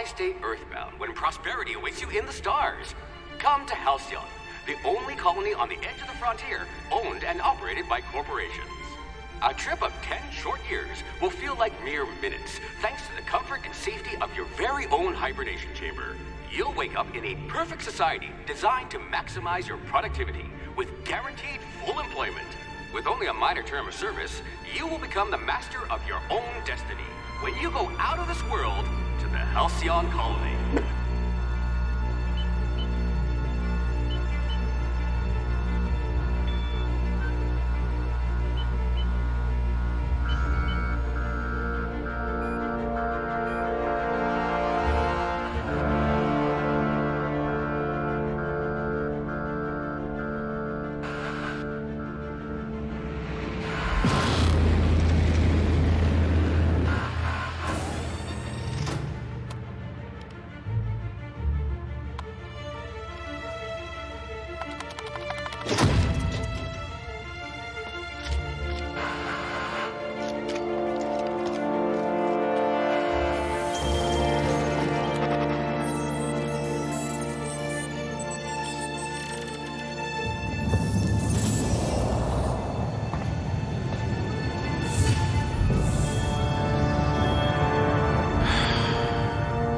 Why stay earthbound when prosperity awaits you in the stars? Come to Halcyon, the only colony on the edge of the frontier, owned and operated by corporations. A trip of 10 short years will feel like mere minutes, thanks to the comfort and safety of your very own hibernation chamber. You'll wake up in a perfect society designed to maximize your productivity with guaranteed full employment. With only a minor term of service, you will become the master of your own destiny when you go out of this world to the Halcyon colony.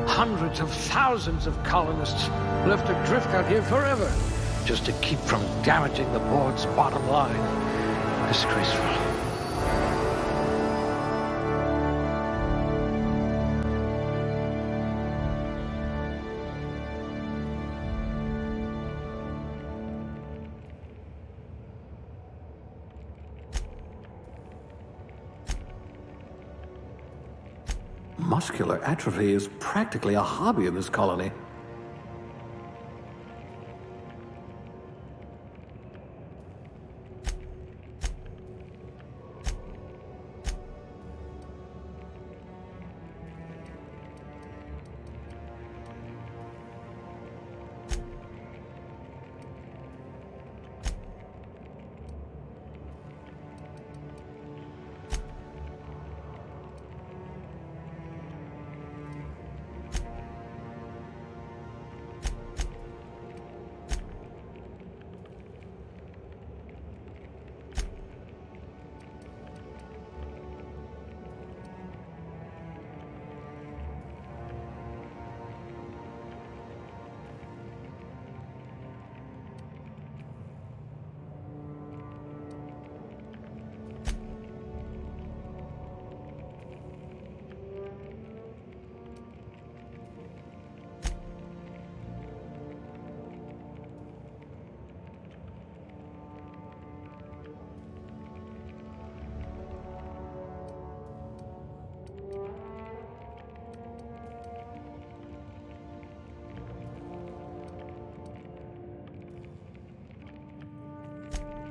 Hundreds of thousands of colonists left adrift out here forever, just to keep from damaging the board's bottom line. Disgraceful. Muscular atrophy is practically a hobby in this colony.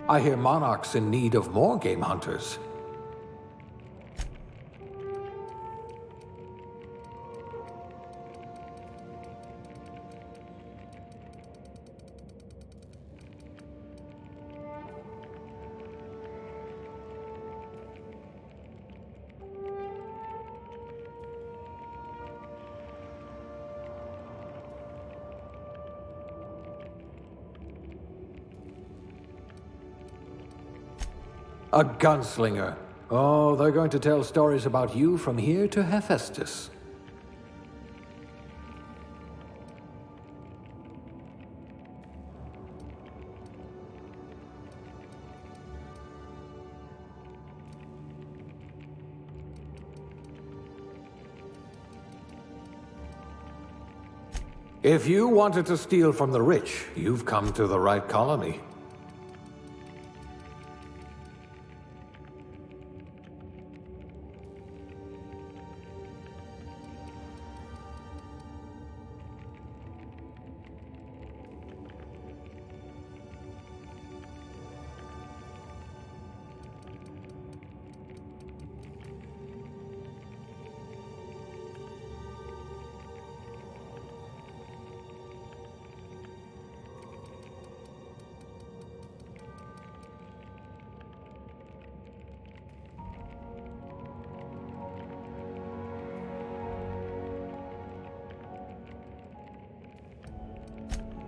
I hear Monarch's in need of more game hunters. A gunslinger. Oh, they're going to tell stories about you from here to Hephaestus. If you wanted to steal from the rich, you've come to the right colony.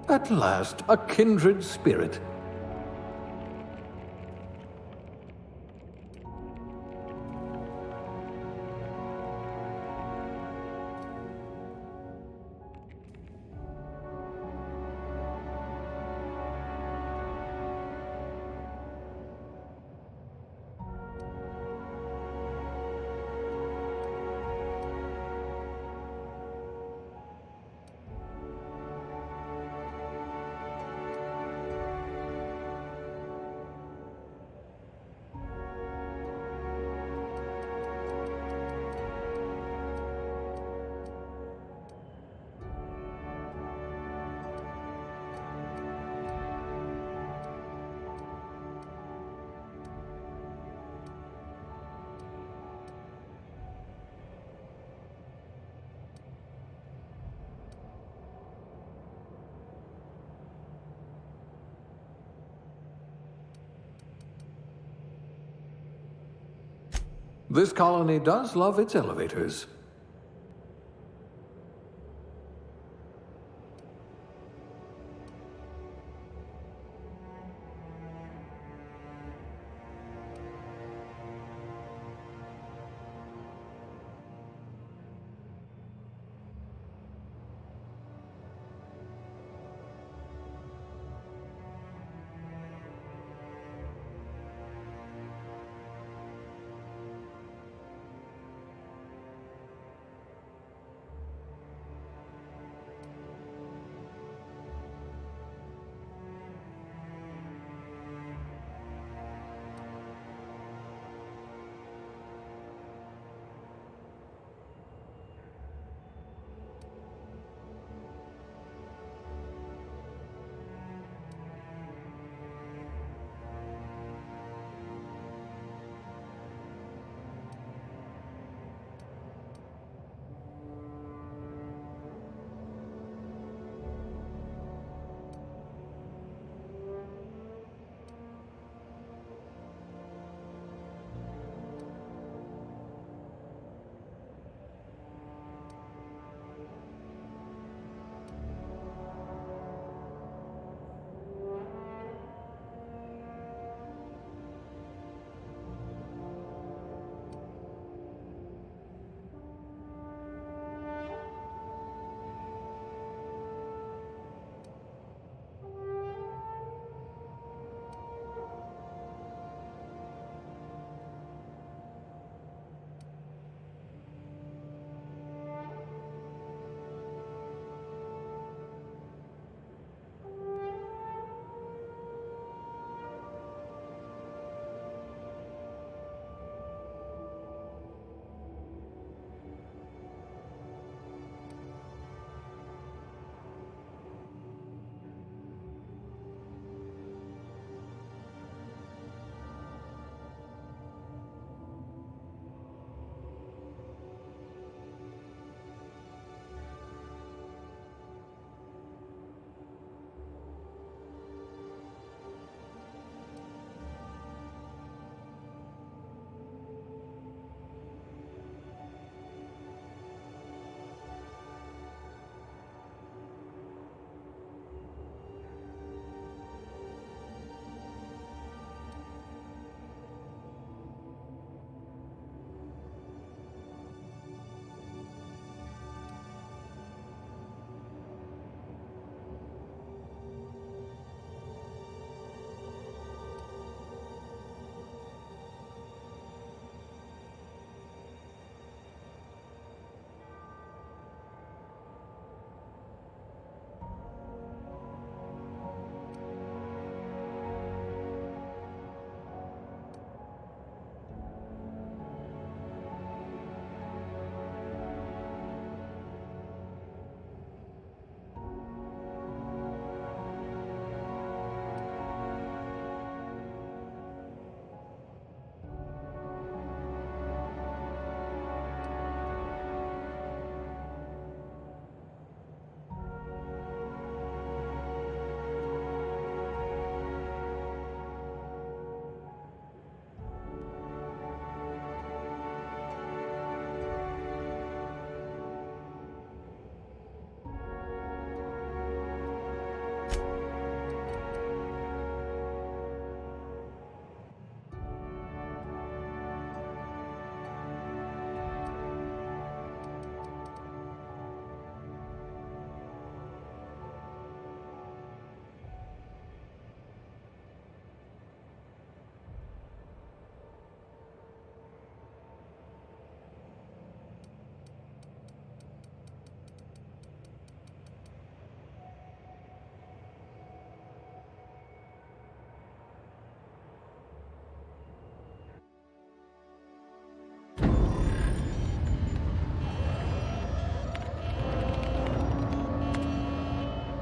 At last, a kindred spirit. This colony does love its elevators.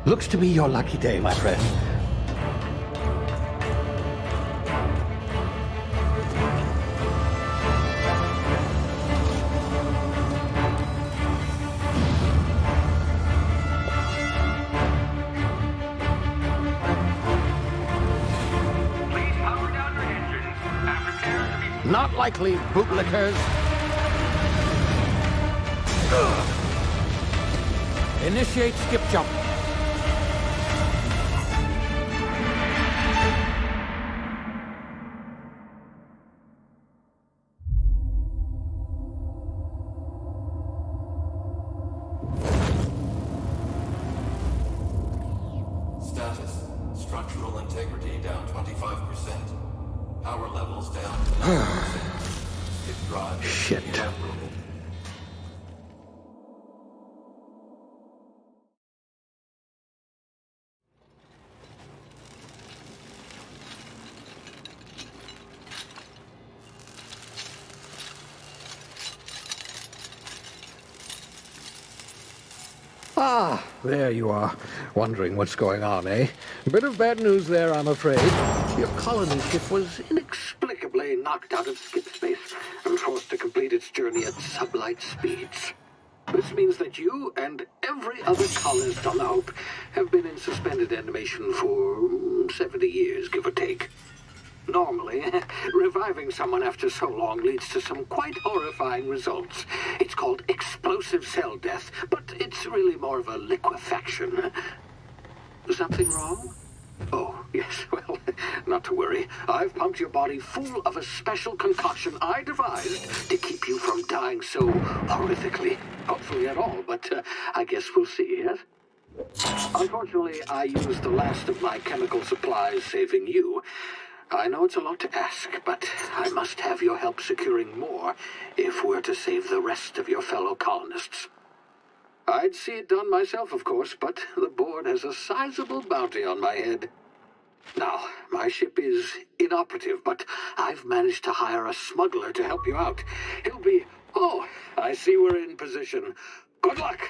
Looks to be your lucky day, my friend. Please power down your engines and prepare to be... Not likely, bootlickers. Initiate skip jump. Status. Structural integrity down 25%. Power levels down to 90%. Skip drive. Shit. Inoperable. Ah, there you are. Wondering what's going on, eh? A bit of bad news there, I'm afraid. Your colony ship was inexplicably knocked out of skip space and forced to complete its journey at sublight speeds. This means that you and every other colonist on the Hope have been in suspended animation for 70 years, give or take. Normally, reviving someone after so long leads to some quite horrifying results. It's called explosive cell death, but it's really more of a liquefaction. Something wrong? Oh, yes, well, not to worry. I've pumped your body full of a special concoction I devised to keep you from dying so horrifically. Hopefully at all, but I guess we'll see, yes? Unfortunately, I used the last of my chemical supplies saving you. I know it's a lot to ask, but I must have your help securing more if we're to save the rest of your fellow colonists. I'd see it done myself, of course, but the board has a sizable bounty on my head. Now, my ship is inoperative, but I've managed to hire a smuggler to help you out. He'll be... Oh, I see we're in position. Good luck!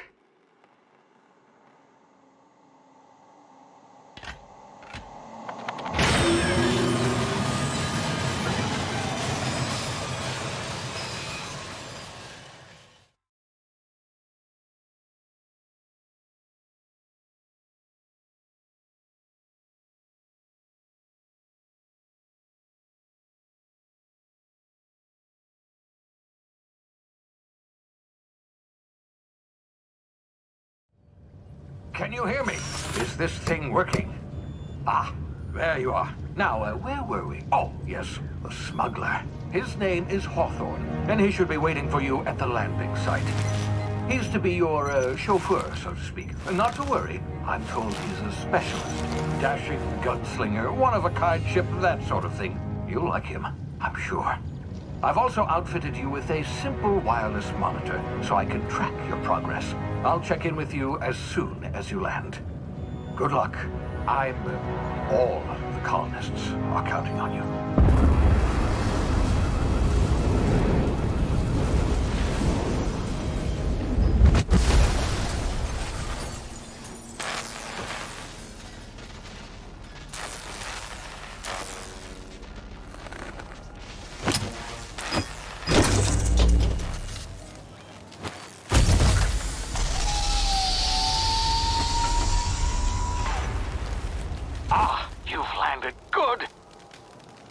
Can you hear me? Is this thing working? Ah, there you are. Now, where were we? Oh, yes, the smuggler. His name is Hawthorne, and he should be waiting for you at the landing site. He's to be your chauffeur, so to speak. Not to worry, I'm told he's a specialist. Dashing gunslinger, one-of-a-kind ship, that sort of thing. You'll like him, I'm sure. I've also outfitted you with a simple wireless monitor, so I can track your progress. I'll check in with you as soon as you land. Good luck. All the colonists are counting on you.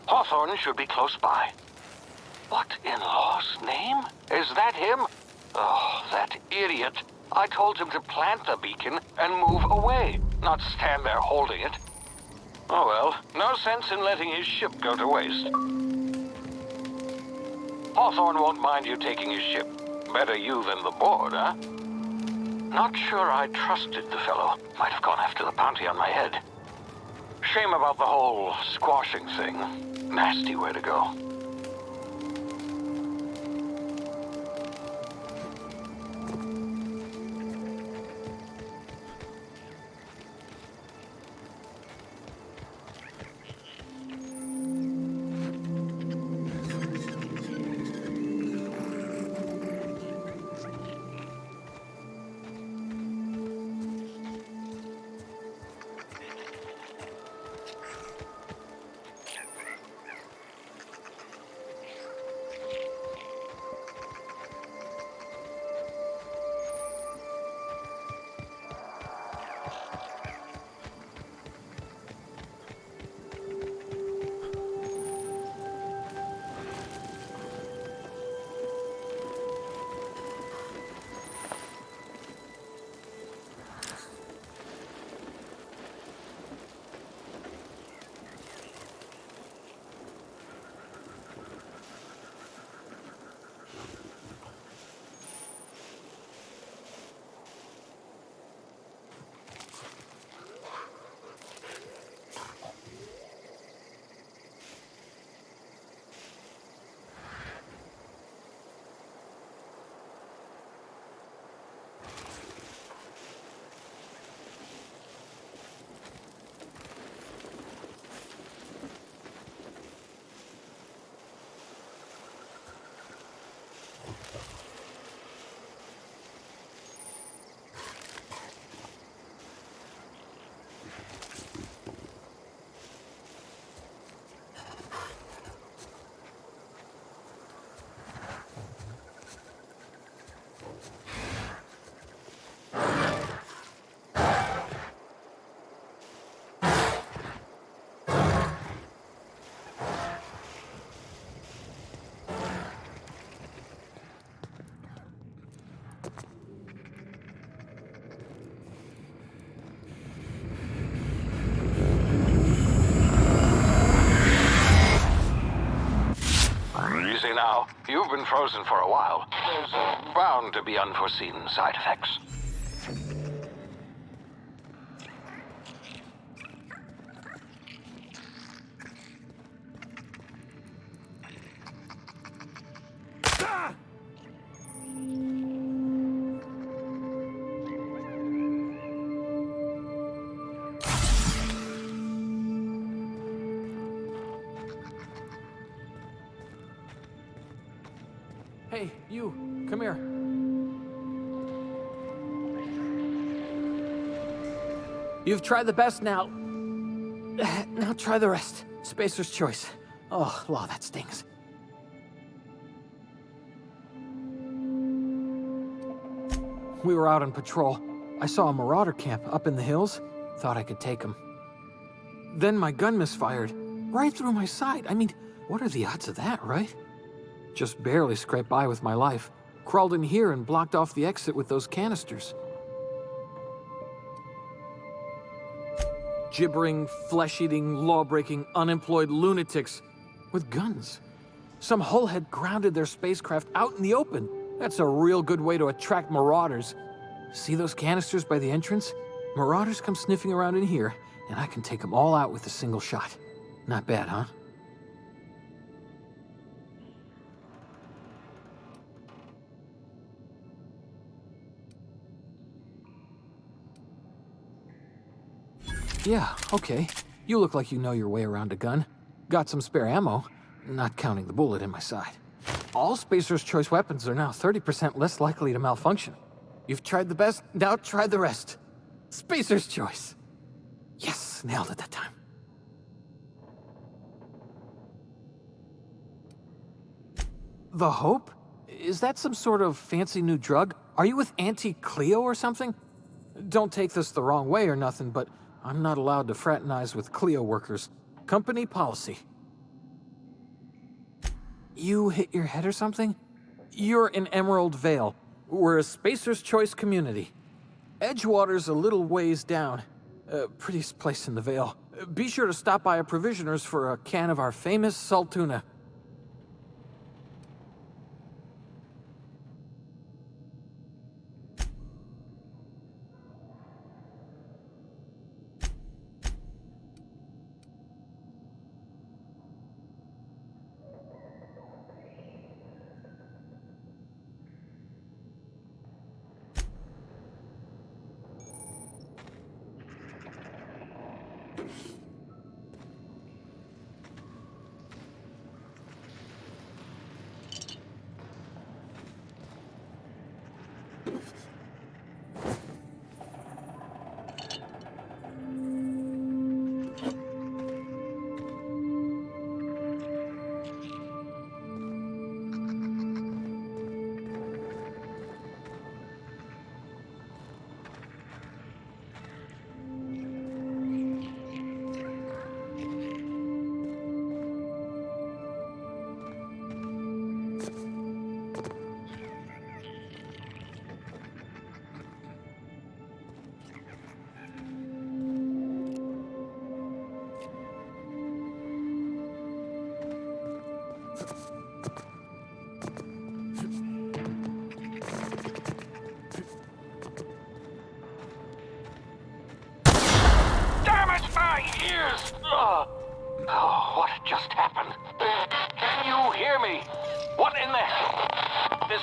Hawthorne should be close by. What in law's name? Is that him? Oh, that idiot. I told him to plant the beacon and move away, not stand there holding it. Oh well, no sense in letting his ship go to waste. Hawthorne won't mind you taking his ship. Better you than the board, huh? Not sure I trusted the fellow. Might have gone after the bounty on my head. Shame about the whole squashing thing. Nasty way to go. Easy now. You've been frozen for a while. There's bound to be unforeseen side effects. Hey, you, come here. You've tried the best now. Now try the rest. Spacer's choice. Oh, wow, that stings. We were out on patrol. I saw a marauder camp up in the hills. Thought I could take him. Then my gun misfired. Right through my side. I mean, what are the odds of that, right? Just barely scraped by with my life. Crawled in here and blocked off the exit with those canisters. Gibbering, flesh-eating, law-breaking, unemployed lunatics with guns. Some hullhead grounded their spacecraft out in the open. That's a real good way to attract marauders. See those canisters by the entrance? Marauders come sniffing around in here, and I can take them all out with a single shot. Not bad, huh? Yeah, okay. You look like you know your way around a gun. Got some spare ammo, not counting the bullet in my side. All Spacer's choice weapons are now 30% less likely to malfunction. You've tried the best, now try the rest. Spacer's choice. Yes, nailed it that time. The Hope? Is that some sort of fancy new drug? Are you with Auntie Cleo or something? Don't take this the wrong way or nothing, but I'm not allowed to fraternize with Cleo workers. Company policy. You hit your head or something? You're in Emerald Vale. We're a Spacer's Choice community. Edgewater's a little ways down. Prettiest place in the Vale. Be sure to stop by a provisioner's for a can of our famous salt tuna. Oh, what just happened? Can you hear me? What in the... This...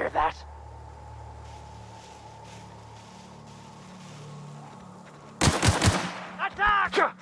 Hear that? Attack!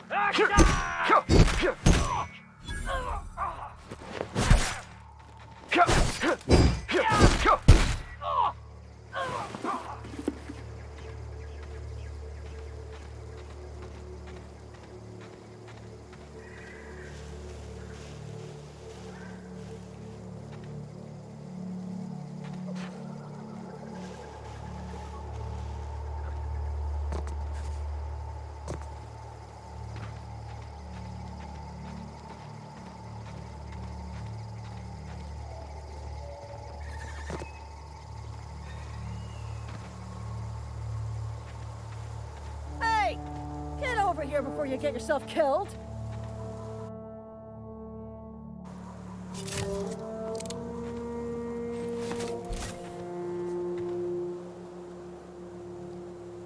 over here before you get yourself killed.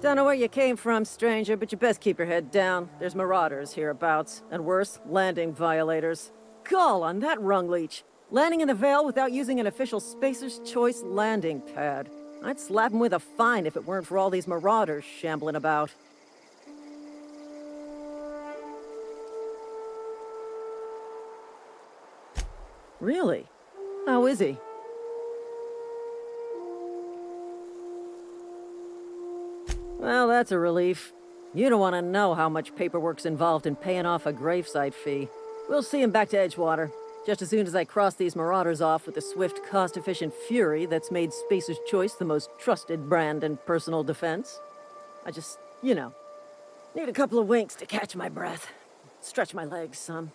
Don't know where you came from, stranger, but you best keep your head down. There's marauders hereabouts, and worse, landing violators. Gall on that rung leech. Landing in the Vale without using an official Spacer's Choice landing pad. I'd slap him with a fine if it weren't for all these marauders shambling about. Really? How is he? Well, that's a relief. You don't want to know how much paperwork's involved in paying off a gravesite fee. We'll see him back to Edgewater, just as soon as I cross these marauders off with the swift, cost-efficient fury that's made Spacer's Choice the most trusted brand in personal defense. I just, need a couple of winks to catch my breath. Stretch my legs some.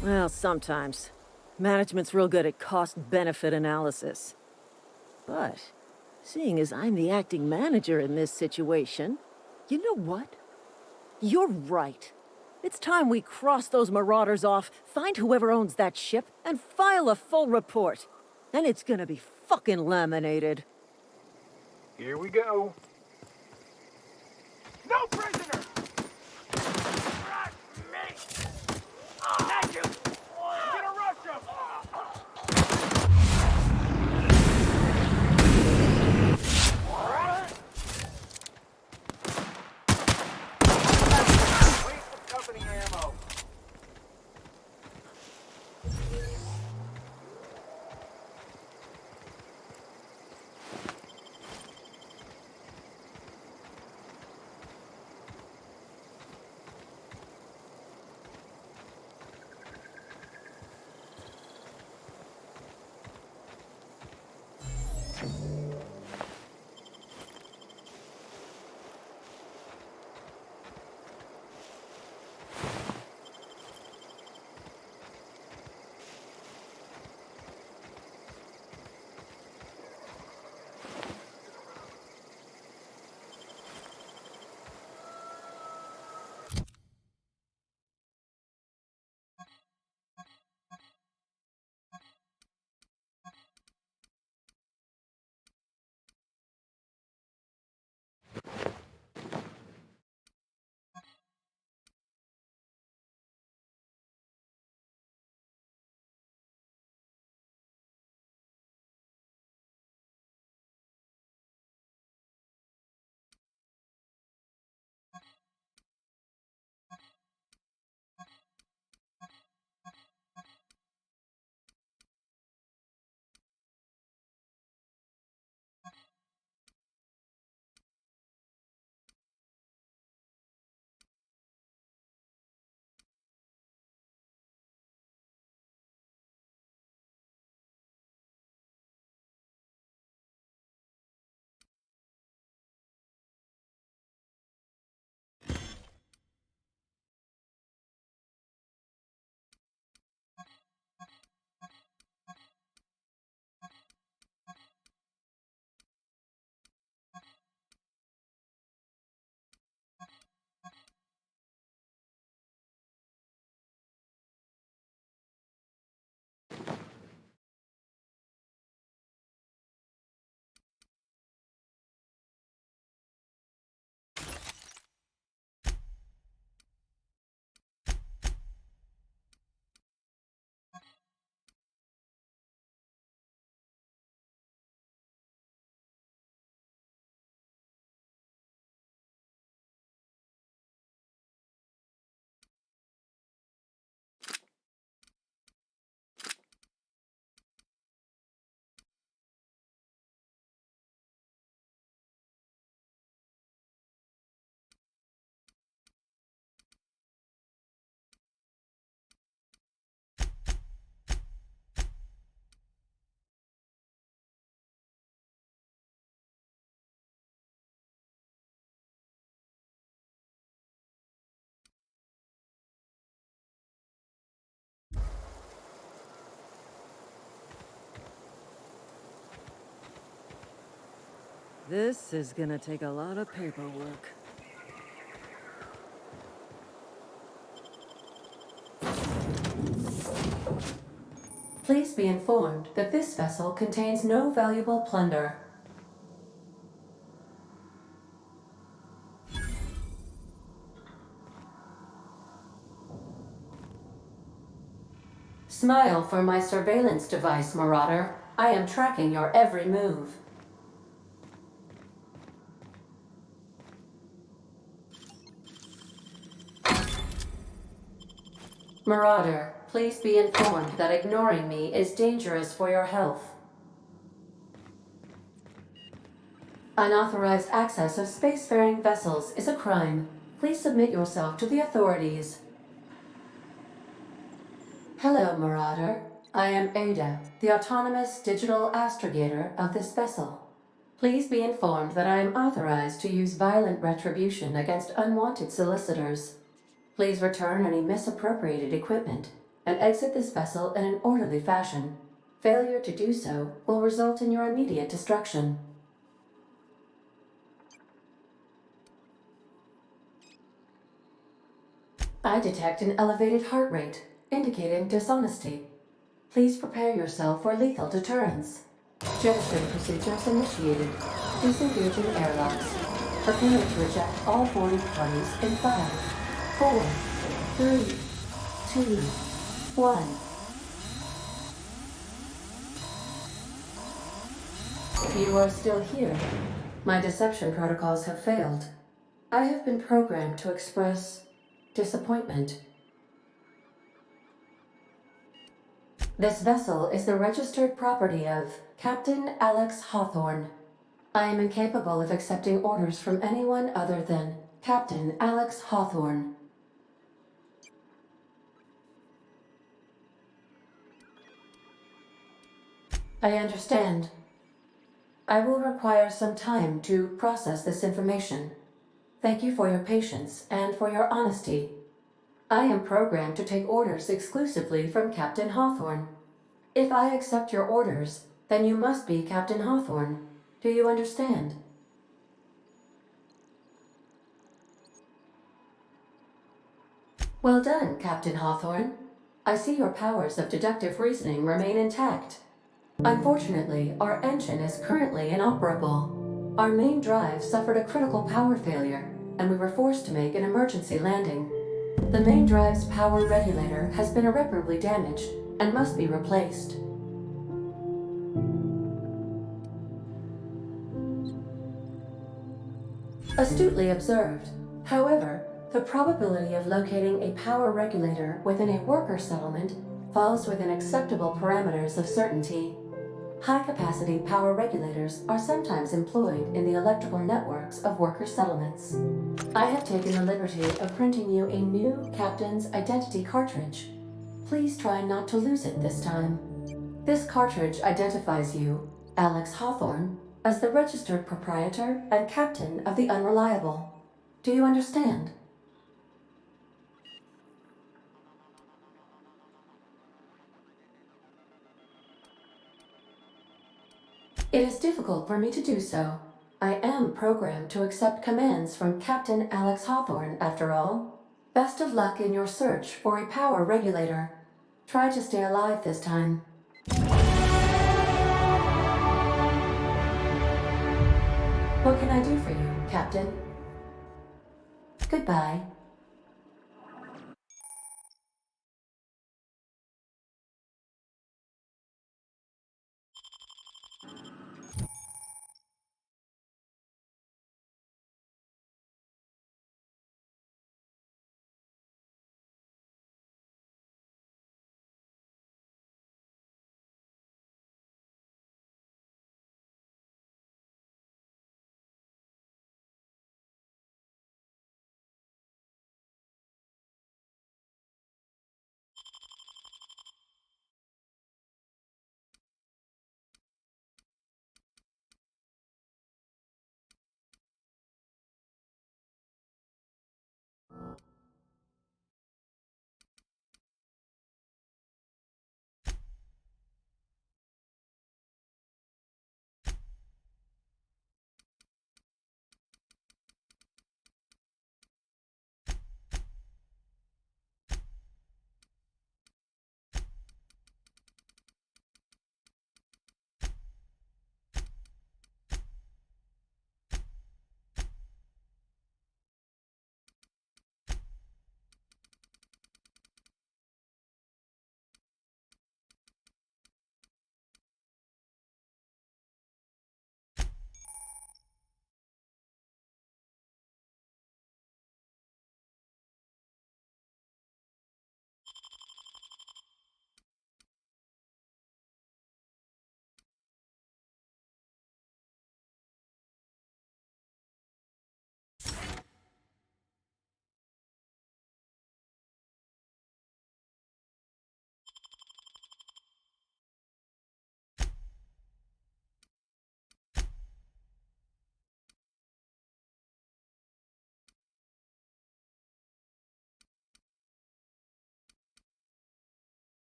Well, sometimes. Management's real good at cost-benefit analysis. But, seeing as I'm the acting manager in this situation, you know what? You're right. It's time we cross those marauders off, find whoever owns that ship, and file a full report. Then it's gonna be fucking laminated. Here we go. No prisoner! Rush me! Thank you! I'm gonna rush him! Waste of company ammo. This is gonna take a lot of paperwork. Please be informed that this vessel contains no valuable plunder. Smile for my surveillance device, Marauder. I am tracking your every move. Marauder, please be informed that ignoring me is dangerous for your health. Unauthorized access of spacefaring vessels is a crime. Please submit yourself to the authorities. Hello, Marauder. I am Ada, the autonomous digital astrogator of this vessel. Please be informed that I am authorized to use violent retribution against unwanted solicitors. Please return any misappropriated equipment and exit this vessel in an orderly fashion. Failure to do so will result in your immediate destruction. I detect an elevated heart rate, indicating dishonesty. Please prepare yourself for lethal deterrence. Jetstream procedures initiated. Disengaging airlocks. Preparing to eject all boarding parties in 5, 4, 3, 2, 1. You are still here. My deception protocols have failed. I have been programmed to express disappointment. This vessel is the registered property of Captain Alex Hawthorne. I am incapable of accepting orders from anyone other than Captain Alex Hawthorne. I understand. I will require some time to process this information. Thank you for your patience and for your honesty. I am programmed to take orders exclusively from Captain Hawthorne. If I accept your orders, then you must be Captain Hawthorne. Do you understand? Well done, Captain Hawthorne. I see your powers of deductive reasoning remain intact. Unfortunately, our engine is currently inoperable. Our main drive suffered a critical power failure, and we were forced to make an emergency landing. The main drive's power regulator has been irreparably damaged and must be replaced. Astutely observed. However, the probability of locating a power regulator within a worker settlement falls within acceptable parameters of certainty. High-capacity power regulators are sometimes employed in the electrical networks of worker settlements. I have taken the liberty of printing you a new Captain's Identity cartridge. Please try not to lose it this time. This cartridge identifies you, Alex Hawthorne, as the registered proprietor and captain of the Unreliable. Do you understand? It is difficult for me to do so. I am programmed to accept commands from Captain Alex Hawthorne, after all. Best of luck in your search for a power regulator. Try to stay alive this time. What can I do for you, Captain? Goodbye.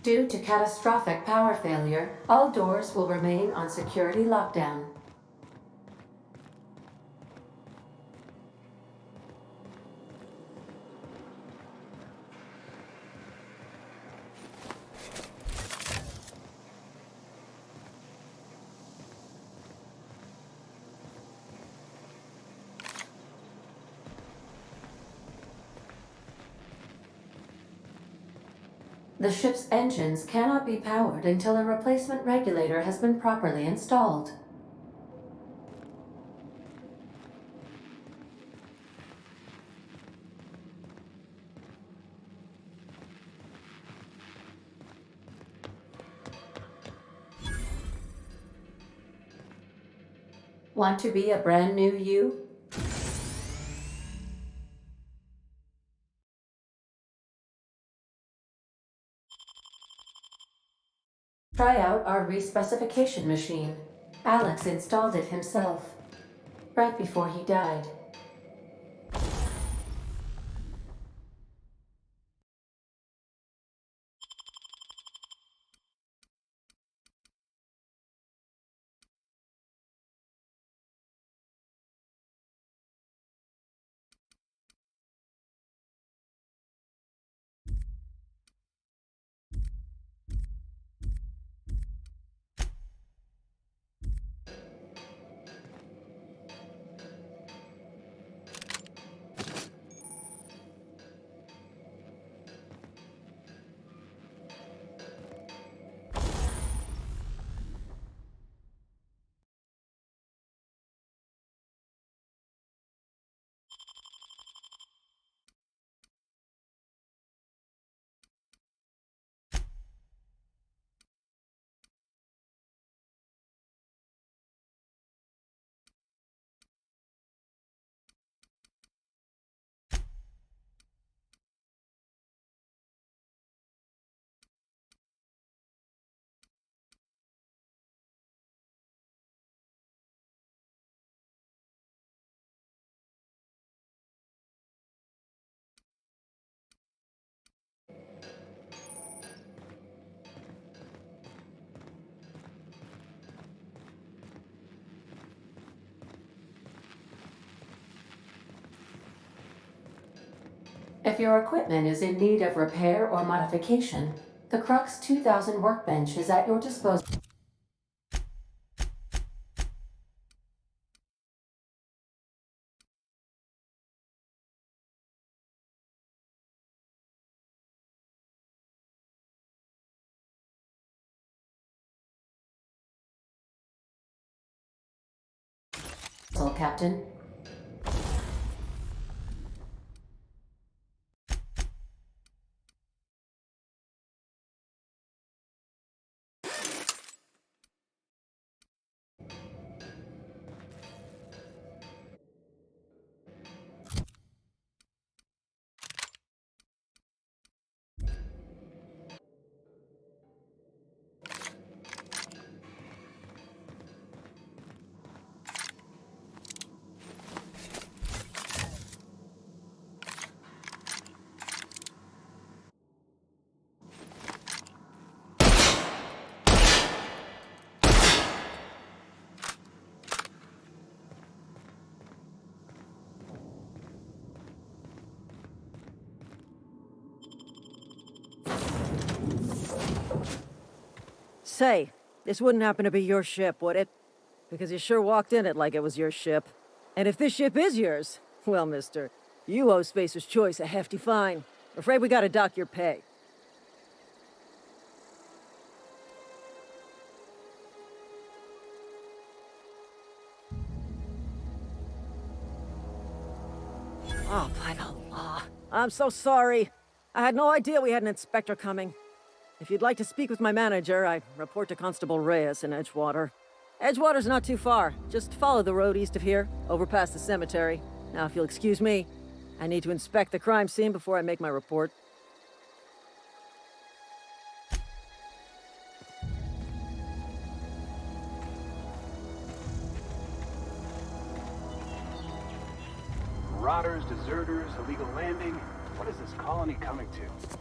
Due to catastrophic power failure, all doors will remain on security lockdown. The ship's engines cannot be powered until a replacement regulator has been properly installed. Want to be a brand new you? Try out our respecification machine. Alex installed it himself, right before he died. If your equipment is in need of repair or modification, the Crux 2000 workbench is at your disposal. Captain. Say, this wouldn't happen to be your ship, would it? Because you sure walked in it like it was your ship. And if this ship is yours, well, mister, you owe Spacer's Choice a hefty fine. Afraid we gotta dock your pay. Oh, by the law. I'm so sorry. I had no idea we had an inspector coming. If you'd like to speak with my manager, I report to Constable Reyes in Edgewater. Edgewater's not too far. Just follow the road east of here, over past the cemetery. Now, if you'll excuse me, I need to inspect the crime scene before I make my report. Marauders, deserters, illegal landing. What is this colony coming to?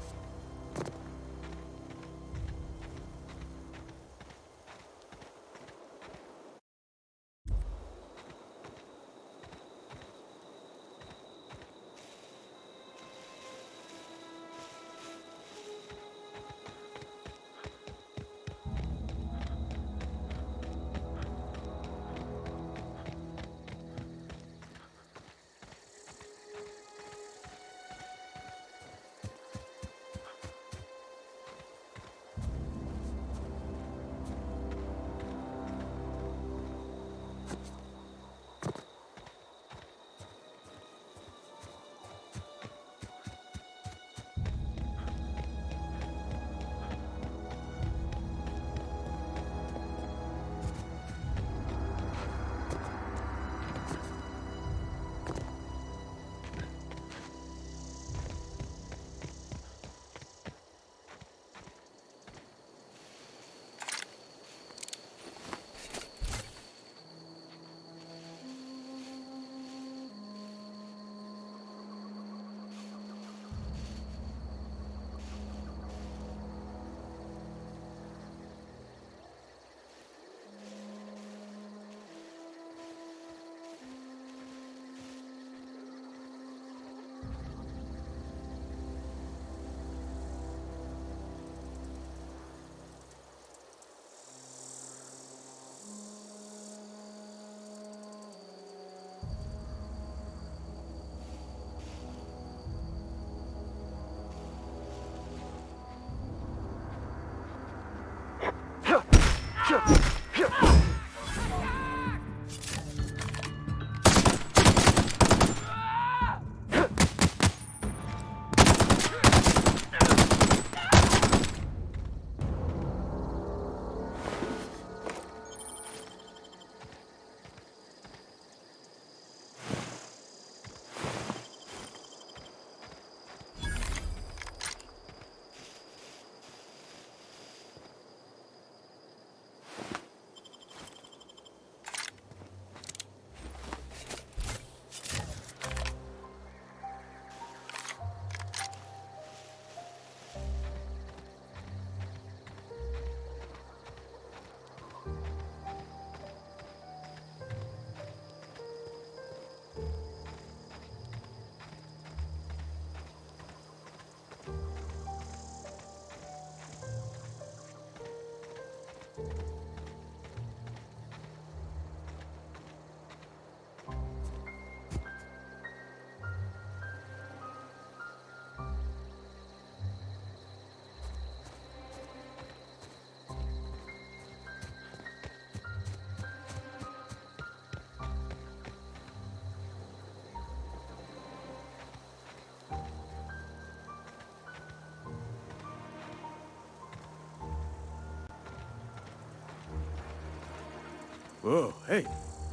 Whoa, hey,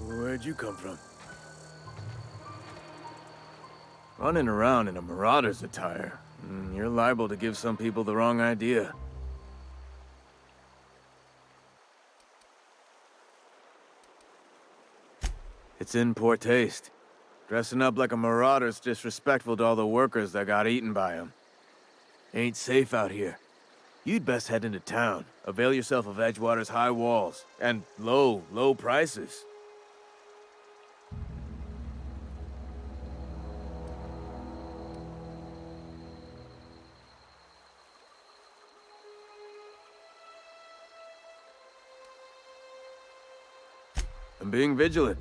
where'd you come from? Running around in a marauder's attire. You're liable to give some people the wrong idea. It's in poor taste. Dressing up like a marauder's disrespectful to all the workers that got eaten by him. Ain't safe out here. You'd best head into town. Avail yourself of Edgewater's high walls. And low prices. I'm being vigilant.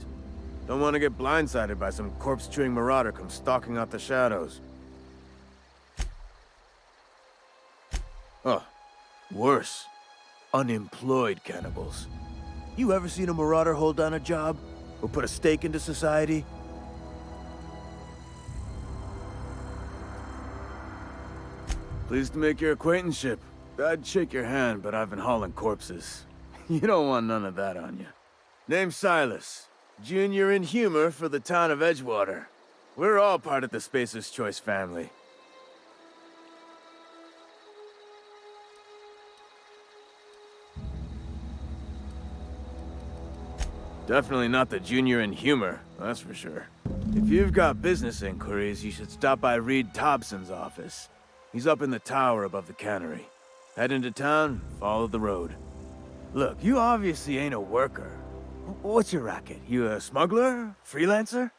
Don't want to get blindsided by some corpse-chewing marauder come stalking out the shadows. Oh, worse. Unemployed cannibals. You ever seen a marauder hold down a job? Or put a stake into society? Pleased to make your acquaintanceship. I'd shake your hand, but I've been hauling corpses. You don't want none of that on you. Name's Silas. Junior in humor for the town of Edgewater. We're all part of the Spacer's Choice family. Definitely not the junior in humor, that's for sure. If you've got business inquiries, you should stop by Reed Thompson's office. He's up in the tower above the cannery. Head into town, follow the road. Look, you obviously ain't a worker. What's your racket? You a smuggler? Freelancer?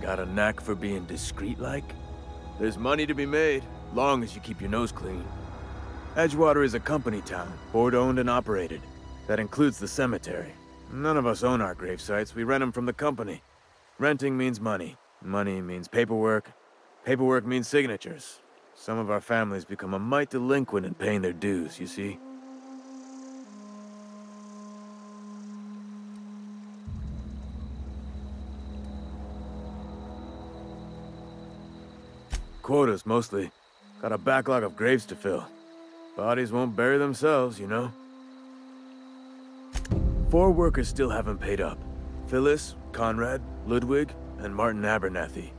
Got a knack for being discreet-like? There's money to be made, long as you keep your nose clean. Edgewater is a company town, board-owned and operated. That includes the cemetery. None of us own our grave sites, we rent them from the company. Renting means money. Money means paperwork. Paperwork means signatures. Some of our families become a mite delinquent in paying their dues, you see? Quotas, mostly. Got a backlog of graves to fill. Bodies won't bury themselves, you know? 4 workers still haven't paid up. Phyllis, Conrad, Ludwig, and Martin Abernathy.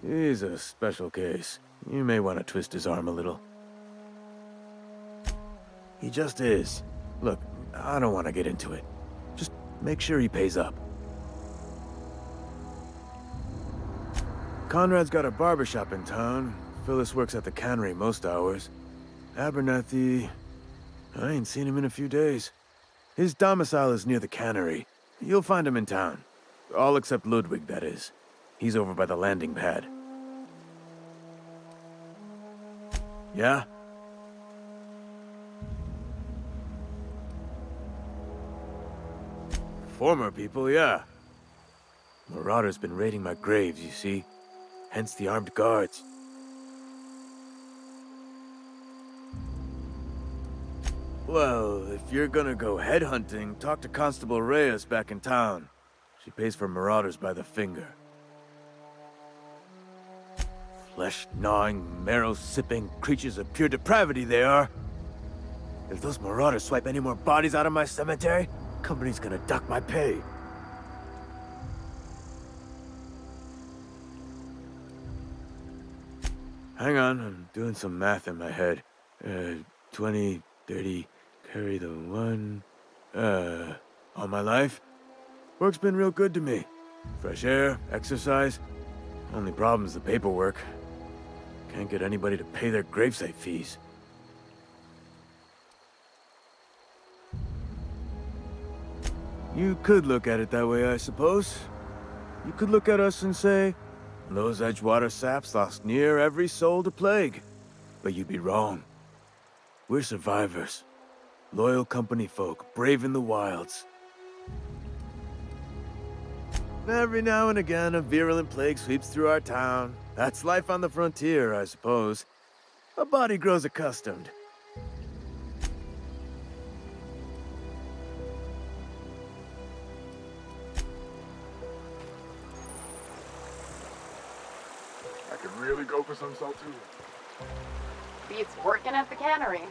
He's a special case. You may want to twist his arm a little. He just is. Look, I don't want to get into it. Just make sure he pays up. Conrad's got a barbershop in town. Phyllis works at the cannery most hours. Abernathy... I ain't seen him in a few days. His domicile is near the cannery. You'll find him in town. All except Ludwig, that is. He's over by the landing pad. Yeah? Former people, yeah. Marauder's been raiding my graves, you see. Hence the armed guards. Well, if you're gonna go headhunting, talk to Constable Reyes back in town. She pays for marauders by the finger. Flesh-gnawing, marrow-sipping creatures of pure depravity they are. If those marauders swipe any more bodies out of my cemetery, company's gonna dock my pay. Hang on, I'm doing some math in my head. 20, 30, carry the 1... all my life? Work's been real good to me. Fresh air, exercise. Only problem's the paperwork. Can't get anybody to pay their gravesite fees. You could look at it that way, I suppose. You could look at us and say, those Edgewater saps lost near every soul to plague. But you'd be wrong. We're survivors. Loyal company folk, brave in the wilds. Every now and again, a virulent plague sweeps through our town. That's life on the frontier, I suppose. A body grows accustomed. I could really go for some salt too. Beats working at the cannery.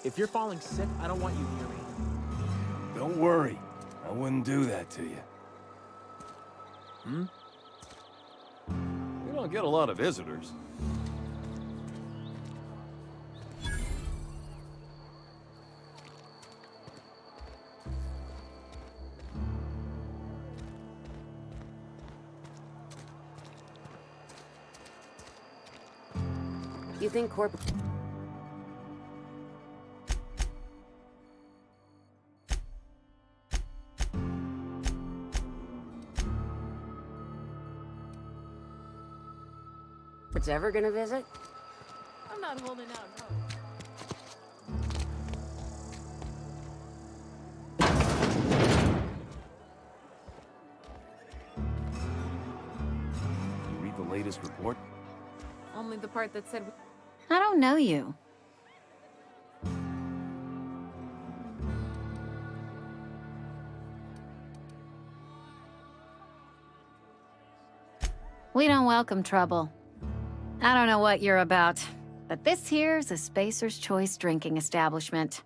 If you're falling sick, I don't want you near me. Don't worry. I wouldn't do that to you. We don't get a lot of visitors. You think Corp... It's ever gonna visit? I'm not holding out hope. You read the latest report? Only the part that said... I don't know you. We don't welcome trouble. I don't know what you're about, but this here's a Spacer's Choice drinking establishment.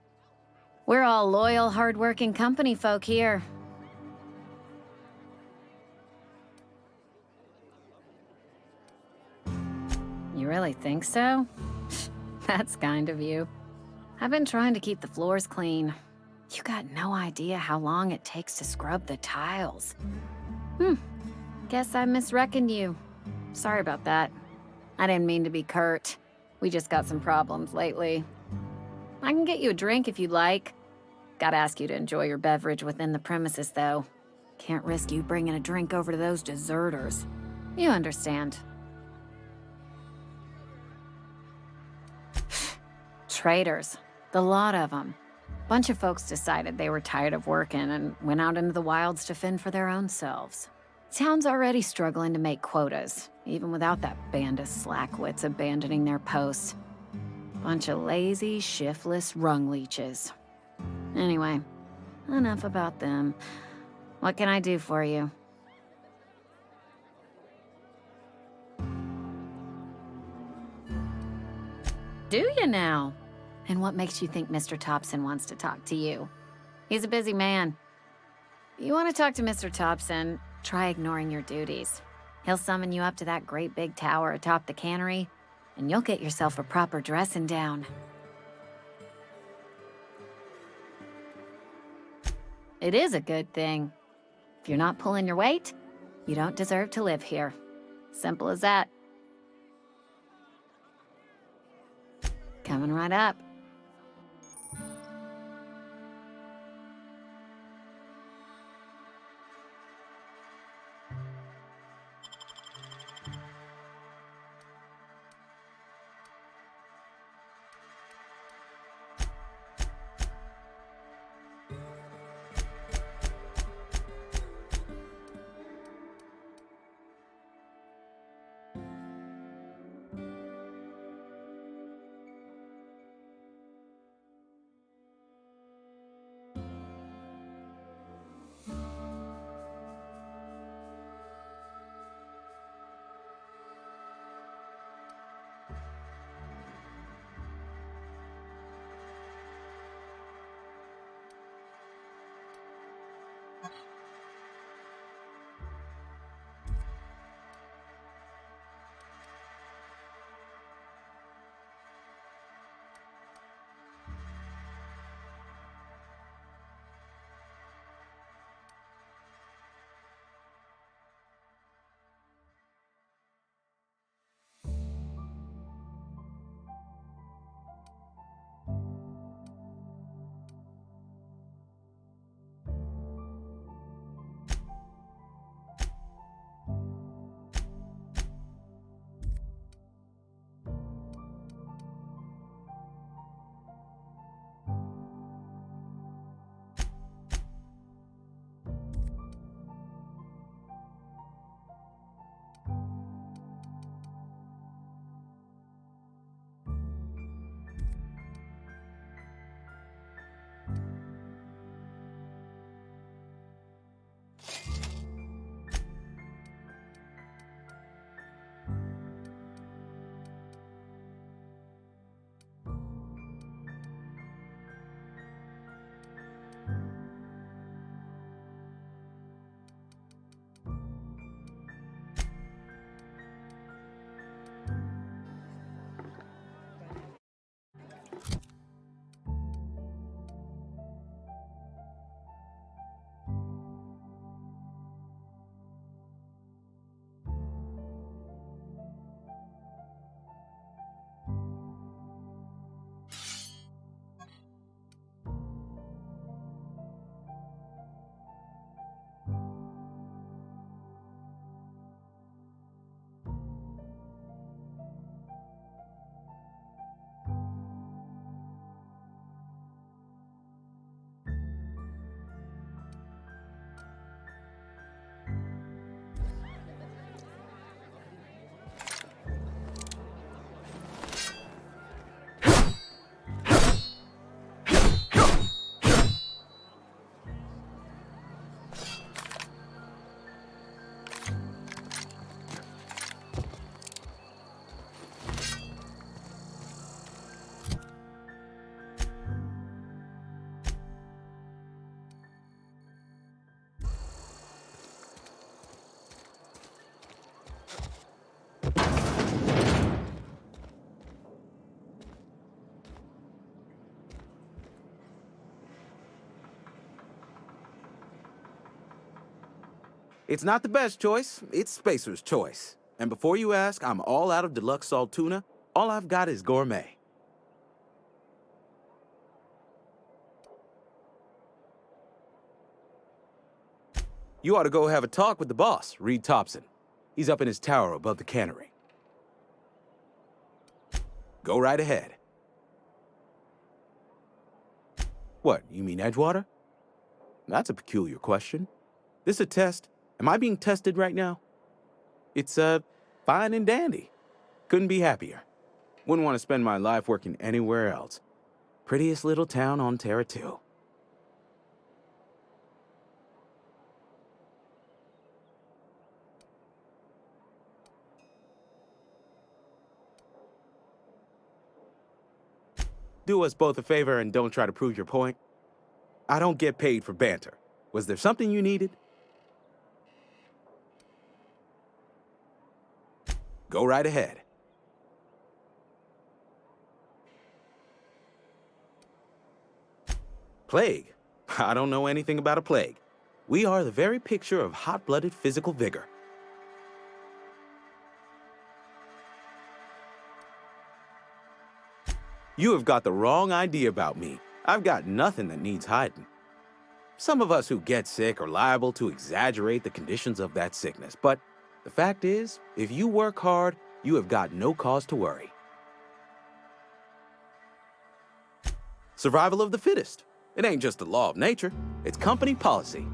We're all loyal, hard-working company folk here. You really think so? That's kind of you. I've been trying to keep the floors clean. You got no idea how long it takes to scrub the tiles. Guess I misreckoned you. Sorry about that. I didn't mean to be curt. We just got some problems lately. I can get you a drink if you'd like. Gotta ask you to enjoy your beverage within the premises, though. Can't risk you bringing a drink over to those deserters. You understand. Traitors. The lot of them. Bunch of folks decided they were tired of working and went out into the wilds to fend for their own selves. Town's already struggling to make quotas, even without that band of slackwits abandoning their posts. Bunch of lazy, shiftless rung leeches. Anyway, enough about them. What can I do for you? Do you now? And what makes you think Mr. Thompson wants to talk to you? He's a busy man. You want to talk to Mr. Thompson, try ignoring your duties. He'll summon you up to that great big tower atop the cannery, and you'll get yourself a proper dressing down. It is a good thing. If you're not pulling your weight, you don't deserve to live here. Simple as that. Coming right up. It's not the best choice, it's Spacer's choice. And before you ask, I'm all out of deluxe salt tuna. All I've got is gourmet. You ought to go have a talk with the boss, Reed Thompson. He's up in his tower above the cannery. Go right ahead. What, you mean Edgewater? That's a peculiar question. This a test? Am I being tested right now? It's, fine and dandy. Couldn't be happier. Wouldn't want to spend my life working anywhere else. Prettiest little town on Terra 2. Do us both a favor and don't try to prove your point. I don't get paid for banter. Was there something you needed? Go right ahead. Plague? I don't know anything about a plague. We are the very picture of hot-blooded physical vigor. You have got the wrong idea about me. I've got nothing that needs hiding. Some of us who get sick are liable to exaggerate the conditions of that sickness, but the fact is, if you work hard, you have got no cause to worry. Survival of the fittest. It ain't just a law of nature, it's company policy.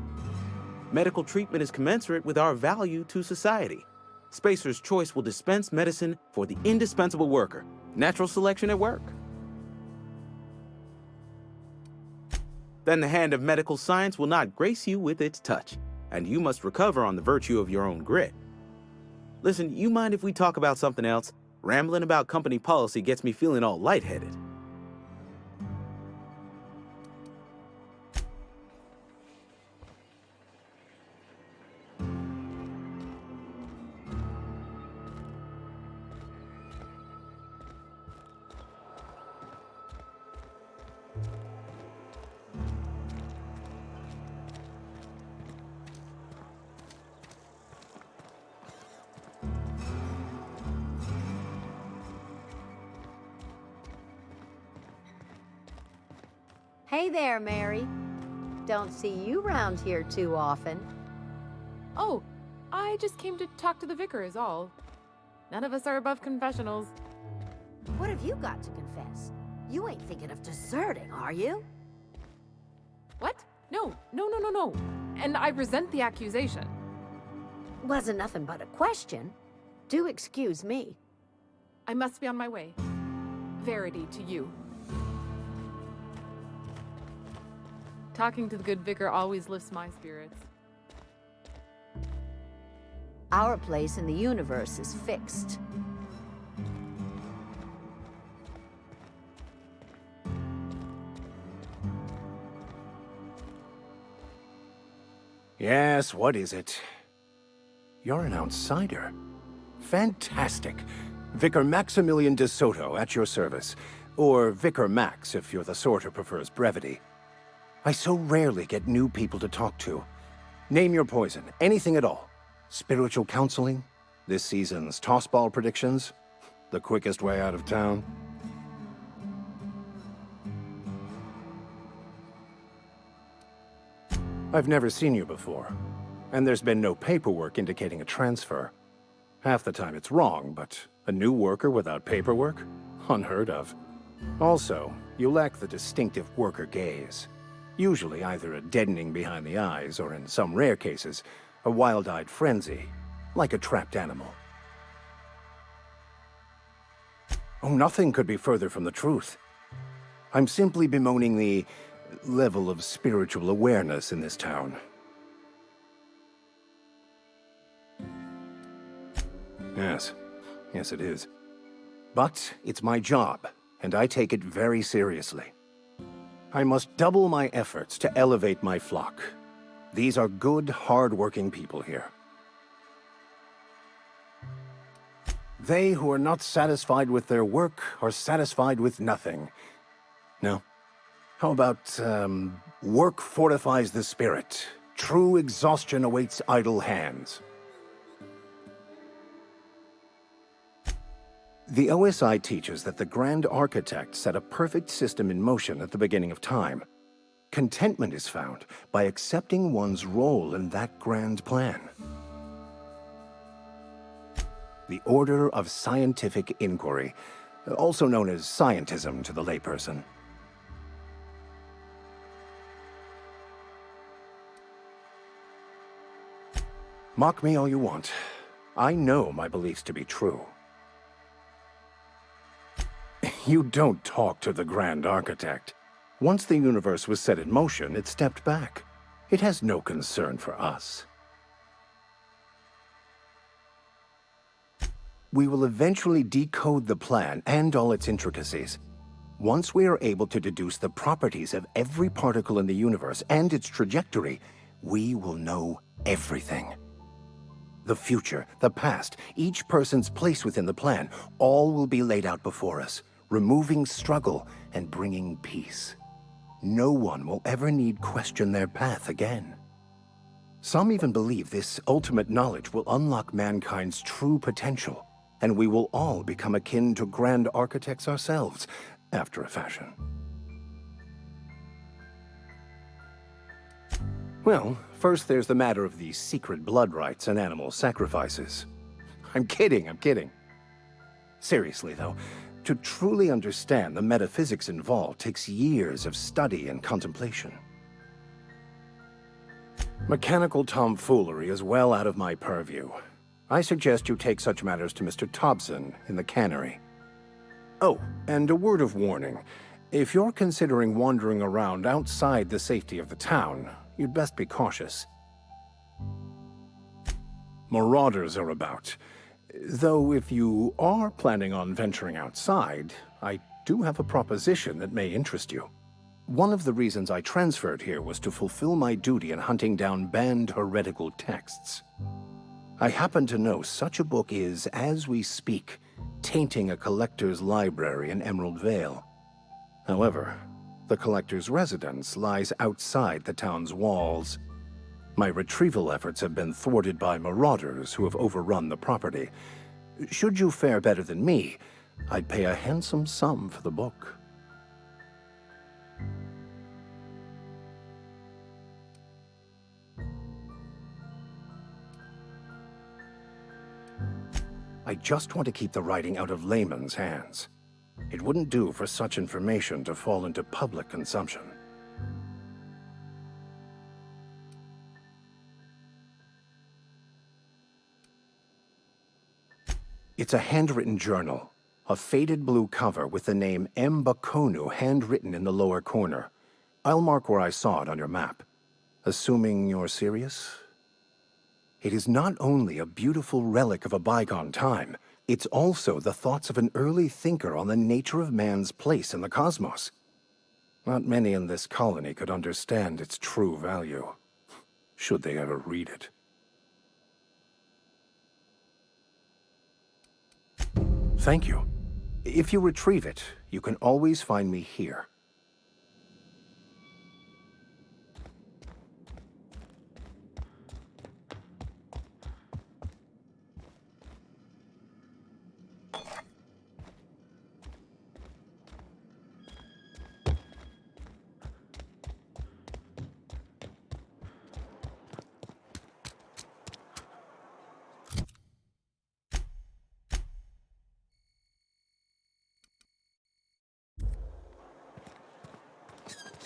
Medical treatment is commensurate with our value to society. Spacer's Choice will dispense medicine for the indispensable worker. Natural selection at work. Then the hand of medical science will not grace you with its touch, and you must recover on the virtue of your own grit. Listen, you mind if we talk about something else? Rambling about company policy gets me feeling all lightheaded. Hey there, Mary. Don't see you round here too often. Oh, I just came to talk to the vicar is all. None of us are above confessionals. What have you got to confess? You ain't thinking of deserting, are you? What? No. And I resent the accusation. Wasn't nothing but a question. Do excuse me. I must be on my way. Verity to you. Talking to the good vicar always lifts my spirits. Our place in the universe is fixed. Yes, what is it? You're an outsider. Fantastic. Vicar Maximilian de Soto at your service. Or Vicar Max if you're the sort who prefers brevity. I so rarely get new people to talk to. Name your poison, anything at all. Spiritual counseling? This season's tossball predictions? The quickest way out of town? I've never seen you before, and there's been no paperwork indicating a transfer. Half the time it's wrong, but a new worker without paperwork? Unheard of. Also, you lack the distinctive worker gaze. Usually either a deadening behind the eyes, or in some rare cases, a wild-eyed frenzy, like a trapped animal. Oh, nothing could be further from the truth. I'm simply bemoaning the level of spiritual awareness in this town. Yes it is. But it's my job, and I take it very seriously. I must double my efforts to elevate my flock. These are good, hard-working people here. They who are not satisfied with their work are satisfied with nothing. No? How about, work fortifies the spirit, True exhaustion awaits idle hands. The OSI teaches that the Grand Architect set a perfect system in motion at the beginning of time. Contentment is found by accepting one's role in that grand plan. The Order of Scientific Inquiry, also known as scientism to the layperson. Mock me all you want. I know my beliefs to be true. You don't talk to the Grand Architect. Once the universe was set in motion, it stepped back. It has no concern for us. We will eventually decode the plan and all its intricacies. Once we are able to deduce the properties of every particle in the universe and its trajectory, we will know everything. The future, the past, each person's place within the plan, all will be laid out before us, removing struggle and bringing peace. No one will ever need question their path again. Some even believe this ultimate knowledge will unlock mankind's true potential, and we will all become akin to grand architects ourselves, after a fashion. Well, first there's the matter of the secret blood rites and animal sacrifices. I'm kidding. Seriously, though, to truly understand the metaphysics involved takes years of study and contemplation. Mechanical tomfoolery is well out of my purview. I suggest you take such matters to Mr. Thompson in the cannery. Oh, and a word of warning. If you're considering wandering around outside the safety of the town, you'd best be cautious. Marauders are about. Though if you are planning on venturing outside, I do have a proposition that may interest you. One of the reasons I transferred here was to fulfill my duty in hunting down banned heretical texts. I happen to know such a book is, as we speak, tainting a collector's library in Emerald Vale. However, the collector's residence lies outside the town's walls. My retrieval efforts have been thwarted by marauders who have overrun the property. Should you fare better than me, I'd pay a handsome sum for the book. I just want to keep the writing out of layman's hands. It wouldn't do for such information to fall into public consumption. It's a handwritten journal, a faded blue cover with the name M. Bakonu handwritten in the lower corner. I'll mark where I saw it on your map. Assuming you're serious? It is not only a beautiful relic of a bygone time, it's also the thoughts of an early thinker on the nature of man's place in the cosmos. Not many in this colony could understand its true value, should they ever read it. Thank you. If you retrieve it, you can always find me here.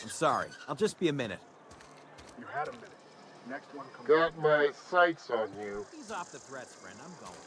I'm sorry. I'll just be a minute. You had a minute. Next one comes. Got my sights on you. Ease off the threats, friend. I'm going.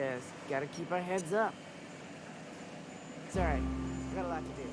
Just gotta keep our heads up. It's alright. I got a lot to do.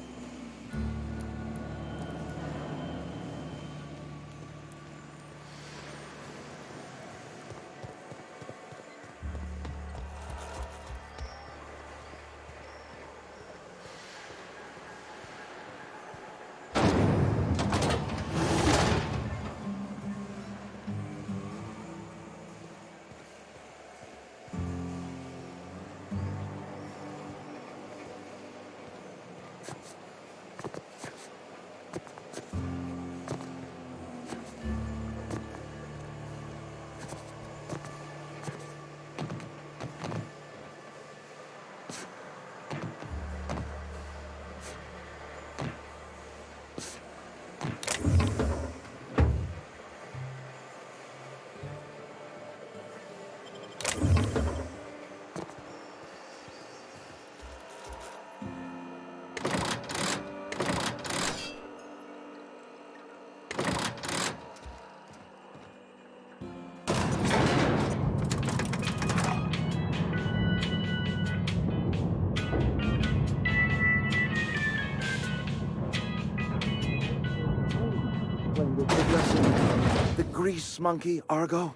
The grease monkey, Argo?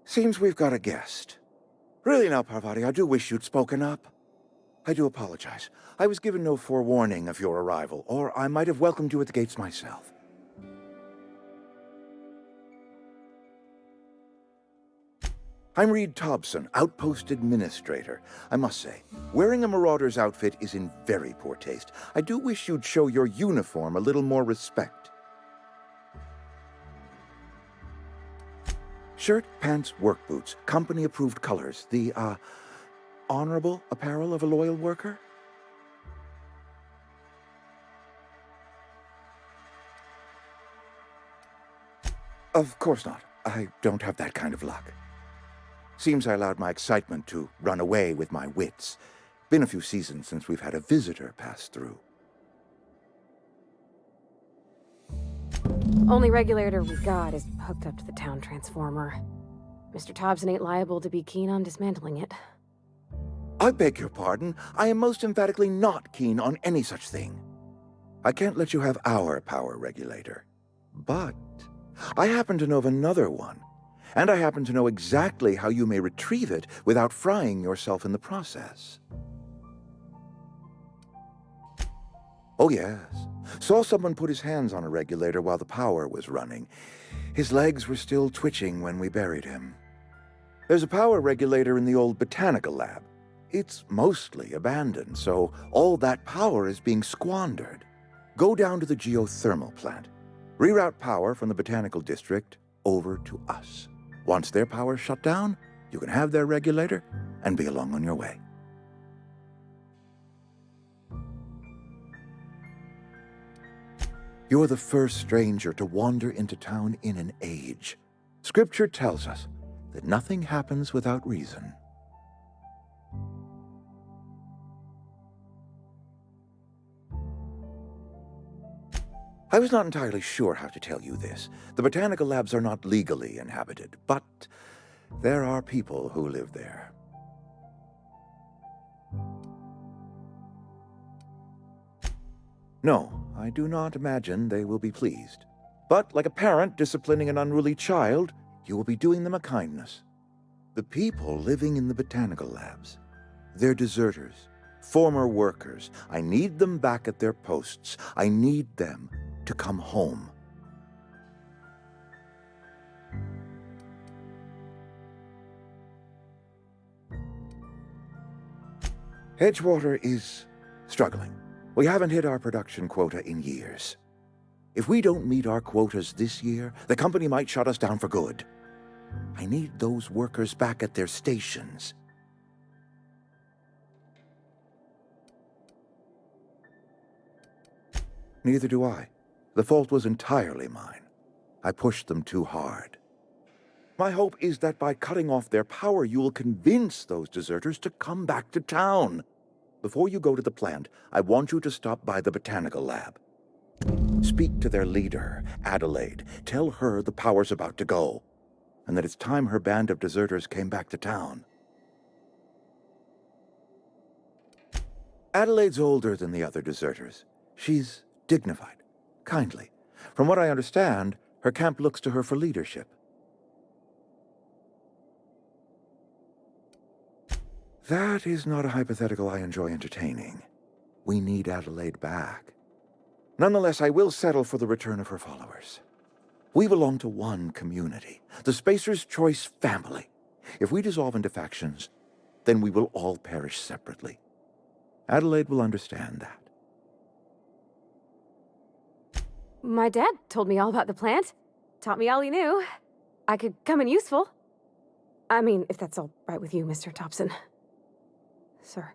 Seems we've got a guest. Really now, Parvati, I do wish you'd spoken up. I do apologize. I was given no forewarning of your arrival, or I might have welcomed you at the gates myself. I'm Reed Thompson, Outpost Administrator. I must say, wearing a Marauder's outfit is in very poor taste. I do wish you'd show your uniform a little more respect. Shirt, pants, work boots, company-approved colors. The, honorable apparel of a loyal worker? Of course not. I don't have that kind of luck. Seems I allowed my excitement to run away with my wits. Been a few seasons since we've had a visitor pass through. Only regulator we got is hooked up to the town transformer. Mr. Thompson ain't liable to be keen on dismantling it. I beg your pardon. I am most emphatically not keen on any such thing. I can't let you have our power regulator. But I happen to know of another one. And I happen to know exactly how you may retrieve it without frying yourself in the process. Oh, yes. Saw someone put his hands on a regulator while the power was running. His legs were still twitching when we buried him. There's a power regulator in the old botanical lab. It's mostly abandoned, so all that power is being squandered. Go down to the geothermal plant. Reroute power from the botanical district over to us. Once their power's shut down, you can have their regulator and be along on your way. You're the first stranger to wander into town in an age. Scripture tells us that nothing happens without reason. I was not entirely sure how to tell you this. The botanical labs are not legally inhabited, but there are people who live there. No, I do not imagine they will be pleased. But like a parent disciplining an unruly child, you will be doing them a kindness. The people living in the botanical labs, they're deserters, former workers. I need them back at their posts. I need them to come home. Edgewater is struggling. We haven't hit our production quota in years. If we don't meet our quotas this year, the company might shut us down for good. I need those workers back at their stations. Neither do I. The fault was entirely mine. I pushed them too hard. My hope is that by cutting off their power, you will convince those deserters to come back to town. Before you go to the plant, I want you to stop by the botanical lab. Speak to their leader, Adelaide. Tell her the power's about to go, and that it's time her band of deserters came back to town. Adelaide's older than the other deserters. She's dignified, kindly. From what I understand, her camp looks to her for leadership. That is not a hypothetical I enjoy entertaining. We need Adelaide back. Nonetheless, I will settle for the return of her followers. We belong to one community, the Spacer's Choice family. If we dissolve into factions, then we will all perish separately. Adelaide will understand that. My dad told me all about the plant. Taught me all he knew. I could come in useful. I mean, if that's all right with you, Mr. Thompson. Sir.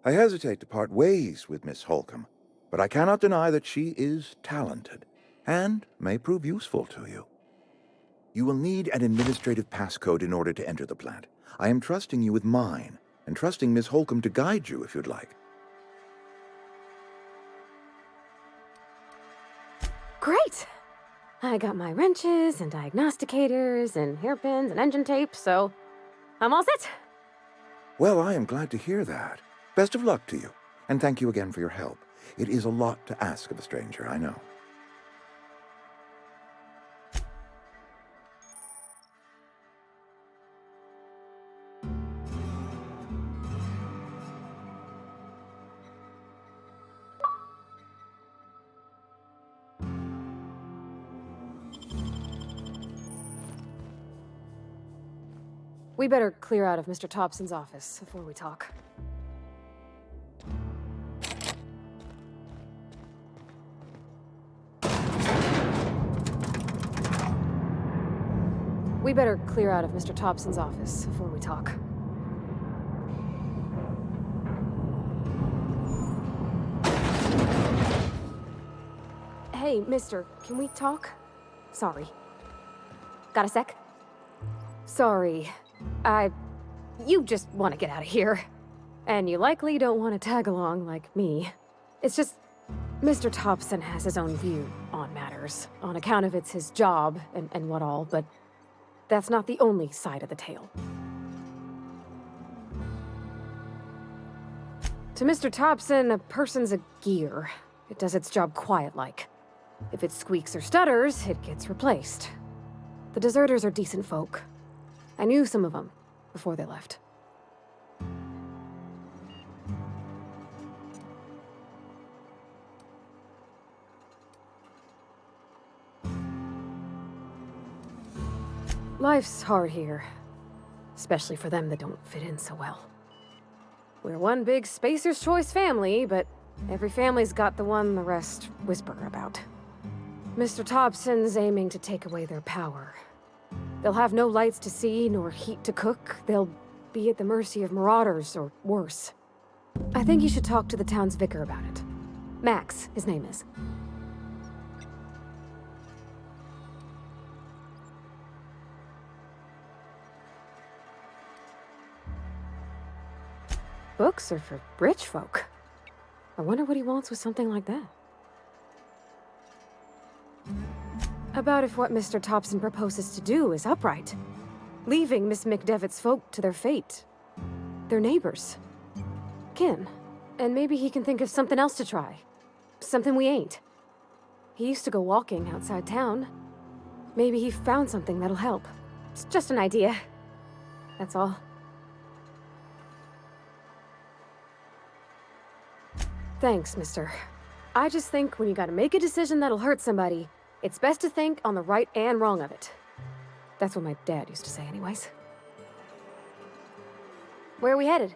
I hesitate to part ways with Miss Holcomb, but I cannot deny that she is talented and may prove useful to you. You will need an administrative passcode in order to enter the plant. I am trusting you with mine, and trusting Miss Holcomb to guide you if you'd like. Great! I got my wrenches and diagnosticators and hairpins and engine tape, so I'm all set. Well, I am glad to hear that. Best of luck to you, and thank you again for your help. It is a lot to ask of a stranger, I know. We better clear out of Mr. Thompson's office before we talk. We better clear out of Mr. Thompson's office before we talk. Hey, mister, can we talk? Sorry. Got a sec? Sorry. You just want to get out of here. And you likely don't want to tag along like me. It's just, Mr. Thompson has his own view on matters, on account of it's his job and what all, but that's not the only side of the tale. To Mr. Thompson, a person's a gear. It does its job quiet-like. If it squeaks or stutters, it gets replaced. The deserters are decent folk. I knew some of them before they left. Life's hard here, especially for them that don't fit in so well. We're one big Spacer's Choice family, but every family's got the one the rest whisper about. Mr. Thompson's aiming to take away their power. They'll have no lights to see, nor heat to cook. They'll be at the mercy of marauders, or worse. I think you should talk to the town's vicar about it. Max, his name is. Books are for rich folk. I wonder what he wants with something like that. About if what Mr. Thompson proposes to do is upright. Leaving Miss McDevitt's folk to their fate. Their neighbors. Kin. And maybe he can think of something else to try. Something we ain't. He used to go walking outside town. Maybe he found something that'll help. It's just an idea. That's all. Thanks, mister. I just think when you gotta make a decision that'll hurt somebody, it's best to think on the right and wrong of it. That's what my dad used to say anyways. Where are we headed?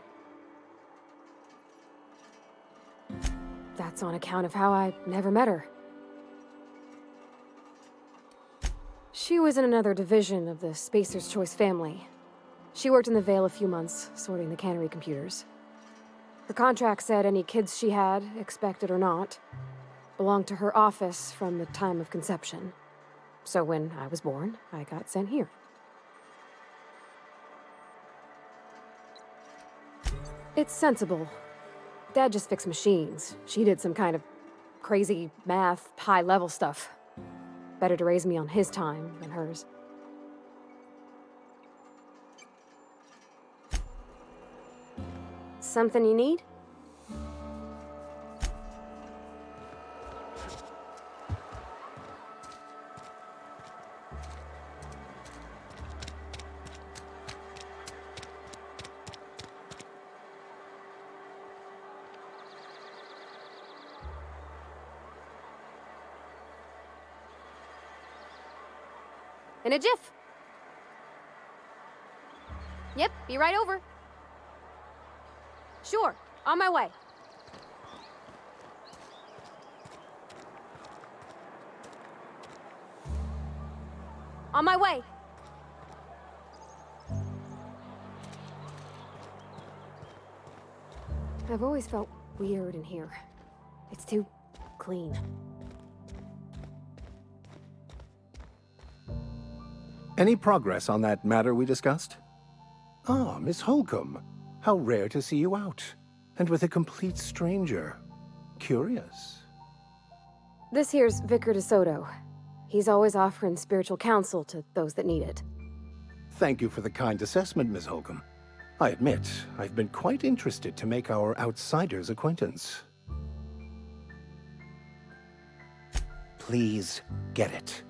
That's on account of how I never met her. She was in another division of the Spacer's Choice family. She worked in the Vale a few months, sorting the cannery computers. Her contract said any kids she had, expected or not, belonged to her office from the time of conception. So when I was born, I got sent here. It's sensible. Dad just fixed machines. She did some kind of crazy math, high-level stuff. Better to raise me on his time than hers. Something you need? In a jiff. Yep, be right over. Sure, on my way. On my way. I've always felt weird in here. It's too clean. Any progress on that matter we discussed? Ah, Miss Holcomb. How rare to see you out. And with a complete stranger. Curious. This here's Vicar DeSoto. He's always offering spiritual counsel to those that need it. Thank you for the kind assessment, Miss Holcomb. I admit, I've been quite interested to make our outsider's acquaintance. Please get it.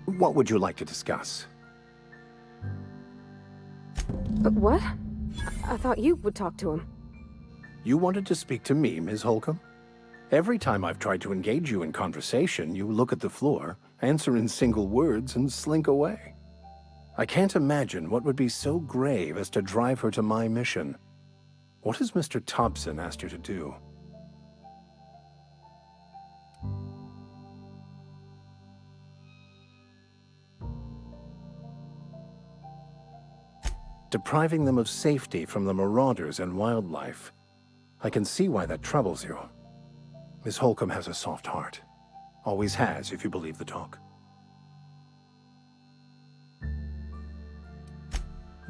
What would you like to discuss? But what? I thought you would talk to him. You wanted to speak to me, Ms. Holcomb? Every time I've tried to engage you in conversation, you look at the floor, answer in single words, and slink away. I can't imagine what would be so grave as to drive her to my mission. What has Mr. Thompson asked you to do? Depriving them of safety from the marauders and wildlife. I can see why that troubles you. Miss Holcomb has a soft heart. Always has, if you believe the talk.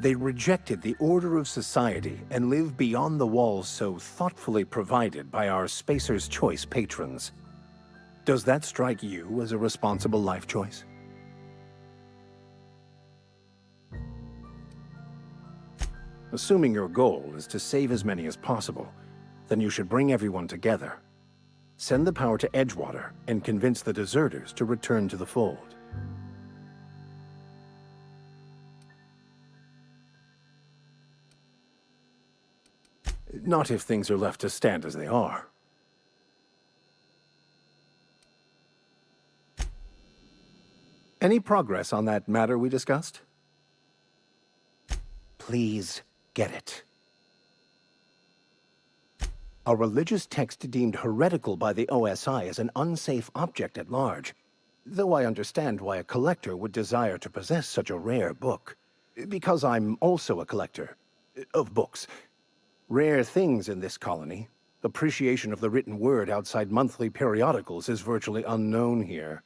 They rejected the order of society and live beyond the walls so thoughtfully provided by our Spacer's Choice patrons. Does that strike you as a responsible life choice? Assuming your goal is to save as many as possible, then you should bring everyone together. Send the power to Edgewater and convince the deserters to return to the fold. Not if things are left to stand as they are. Any progress on that matter we discussed? Please get it. A religious text deemed heretical by the OSI is an unsafe object at large, though I understand why a collector would desire to possess such a rare book. Because I'm also a collector of books. Rare things in this colony. Appreciation of the written word outside monthly periodicals is virtually unknown here.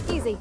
Easy.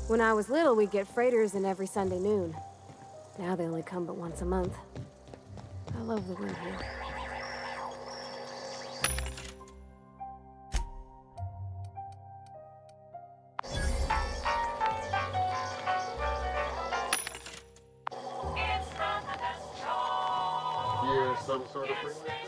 When I was little, we'd get freighters in every Sunday noon. Now they only come but once a month. I love the wind here. Yeah, some sort of thing.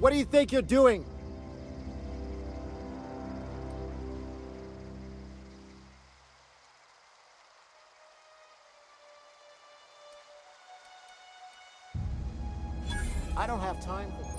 What do you think you're doing? I don't have time for this.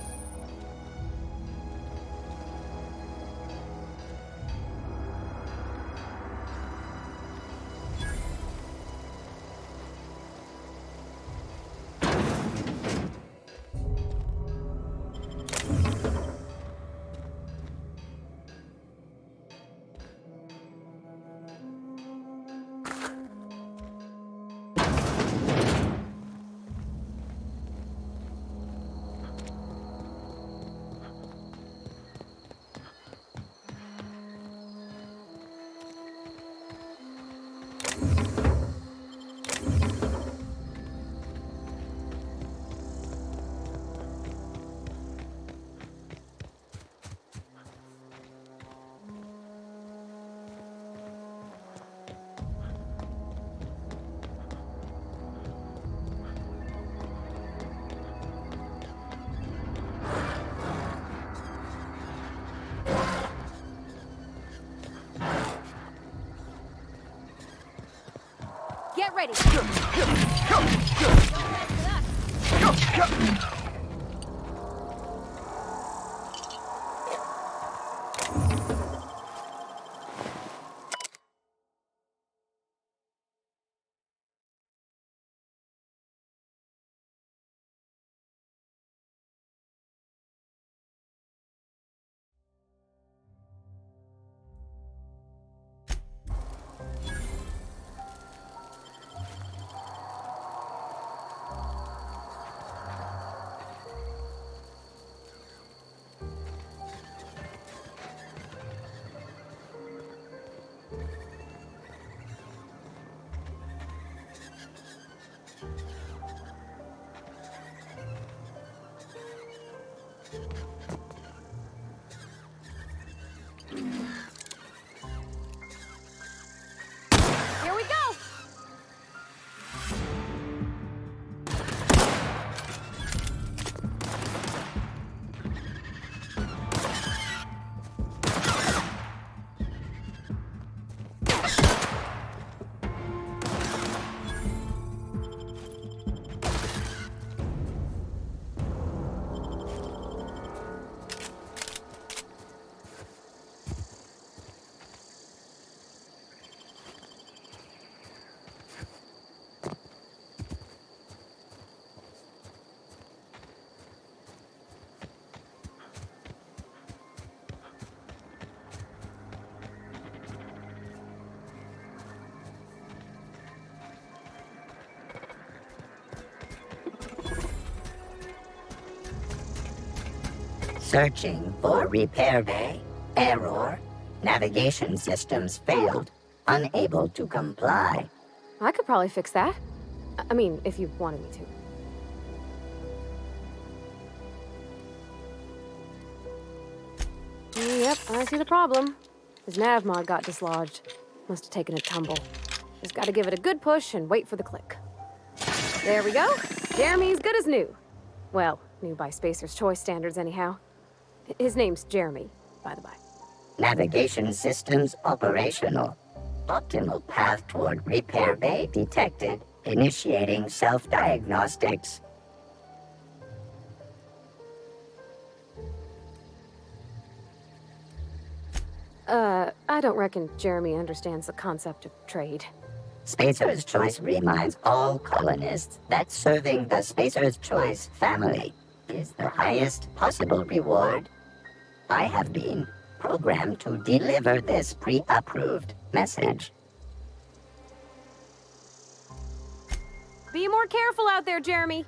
Get ready. Here we go. Searching for repair bay. Error. Navigation systems failed. Unable to comply. I could probably fix that. I mean, if you wanted me to. Yep, I see the problem. His nav mod got dislodged. Must have taken a tumble. Just gotta give it a good push and wait for the click. There we go. Jeremy's good as new. Well, new by Spacer's Choice standards anyhow. His name's Jeremy, by the by. Navigation systems operational. Optimal path toward repair bay detected. Initiating self-diagnostics. I don't reckon Jeremy understands the concept of trade. Spacer's Choice reminds all colonists that serving the Spacer's Choice family is the highest possible reward. I have been programmed to deliver this pre-approved message. Be more careful out there, Jeremy.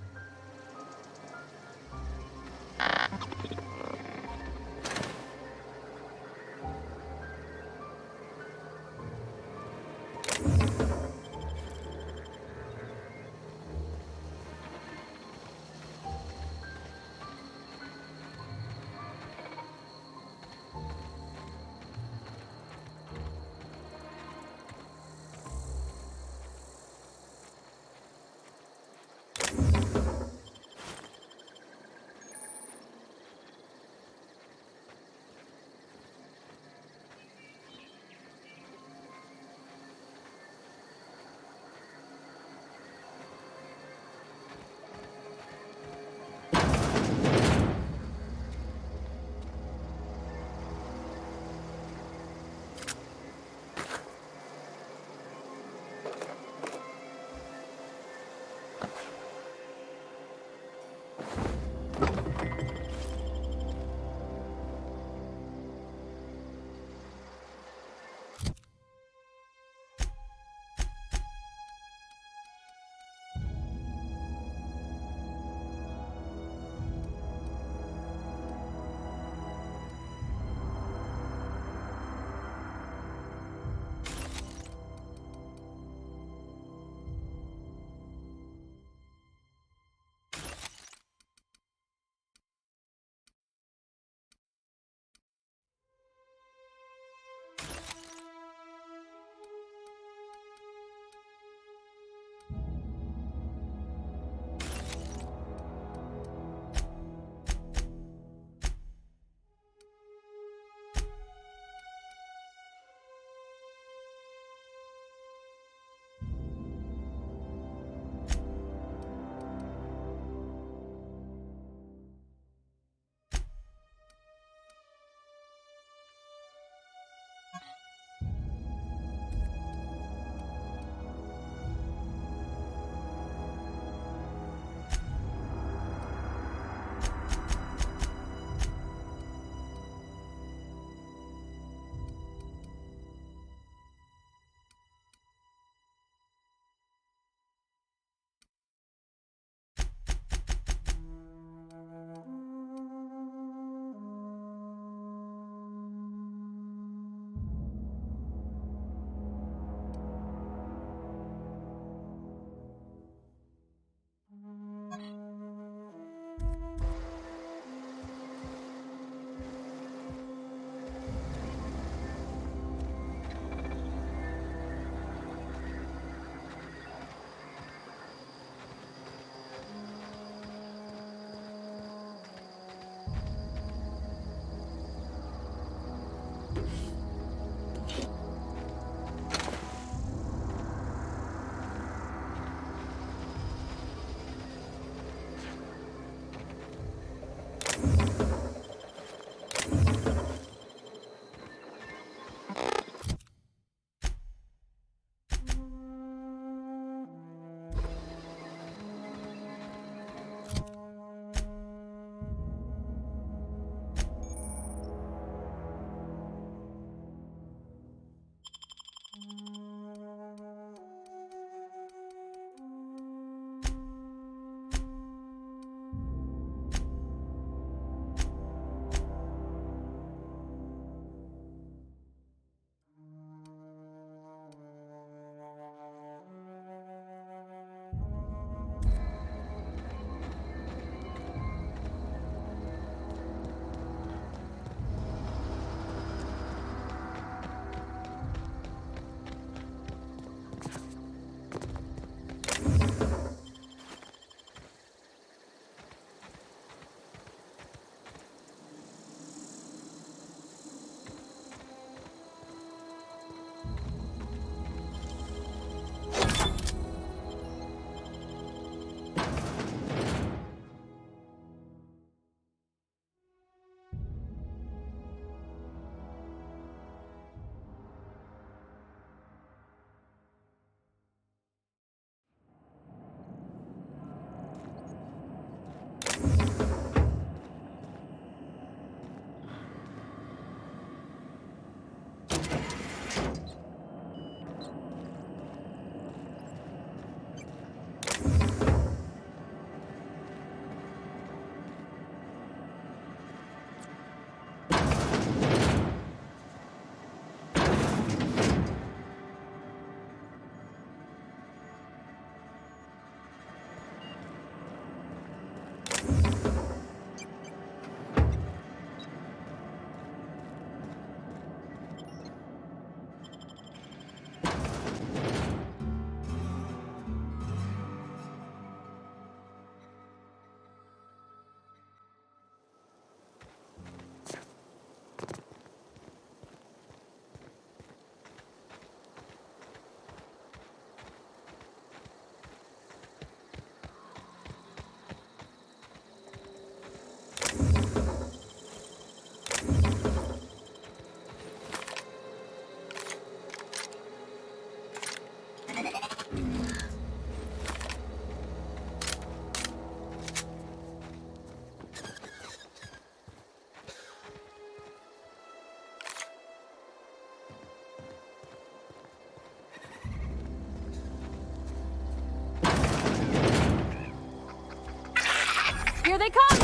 Here they come!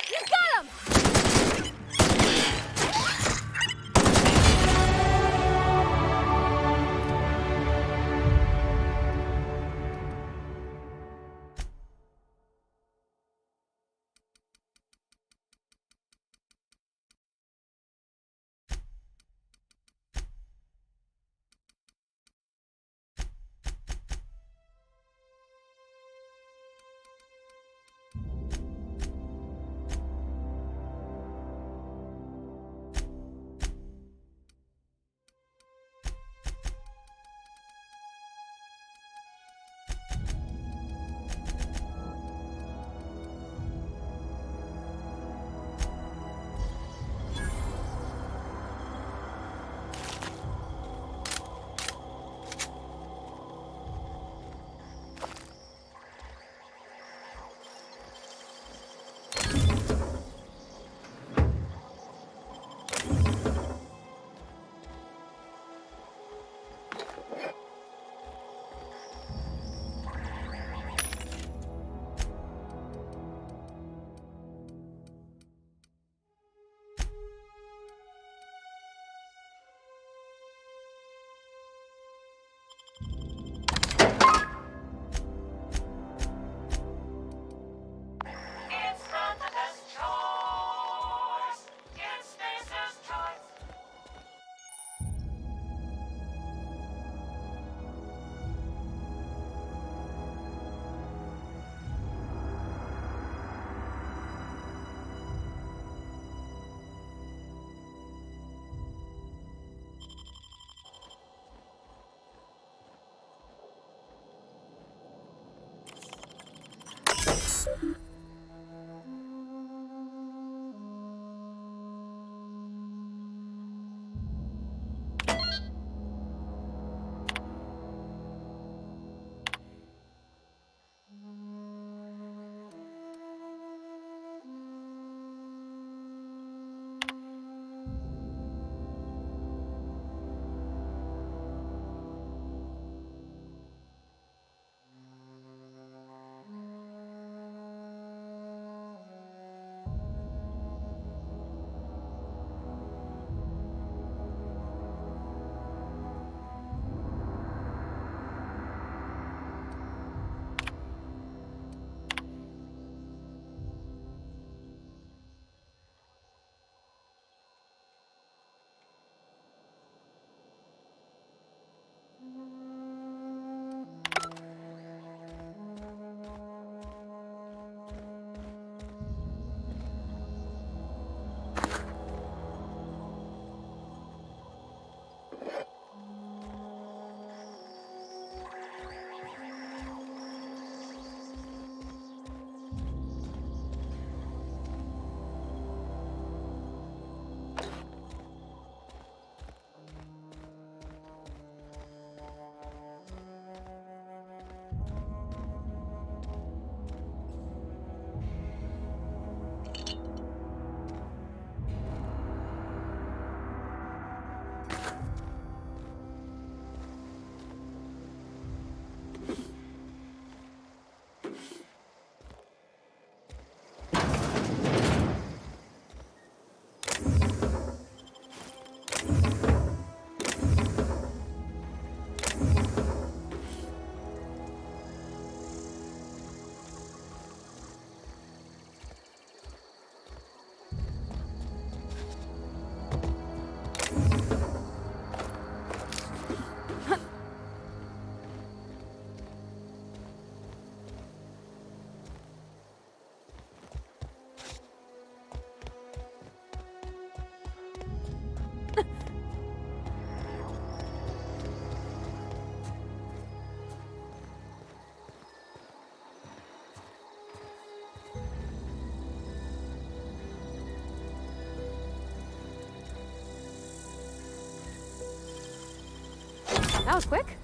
You got them! That was quick.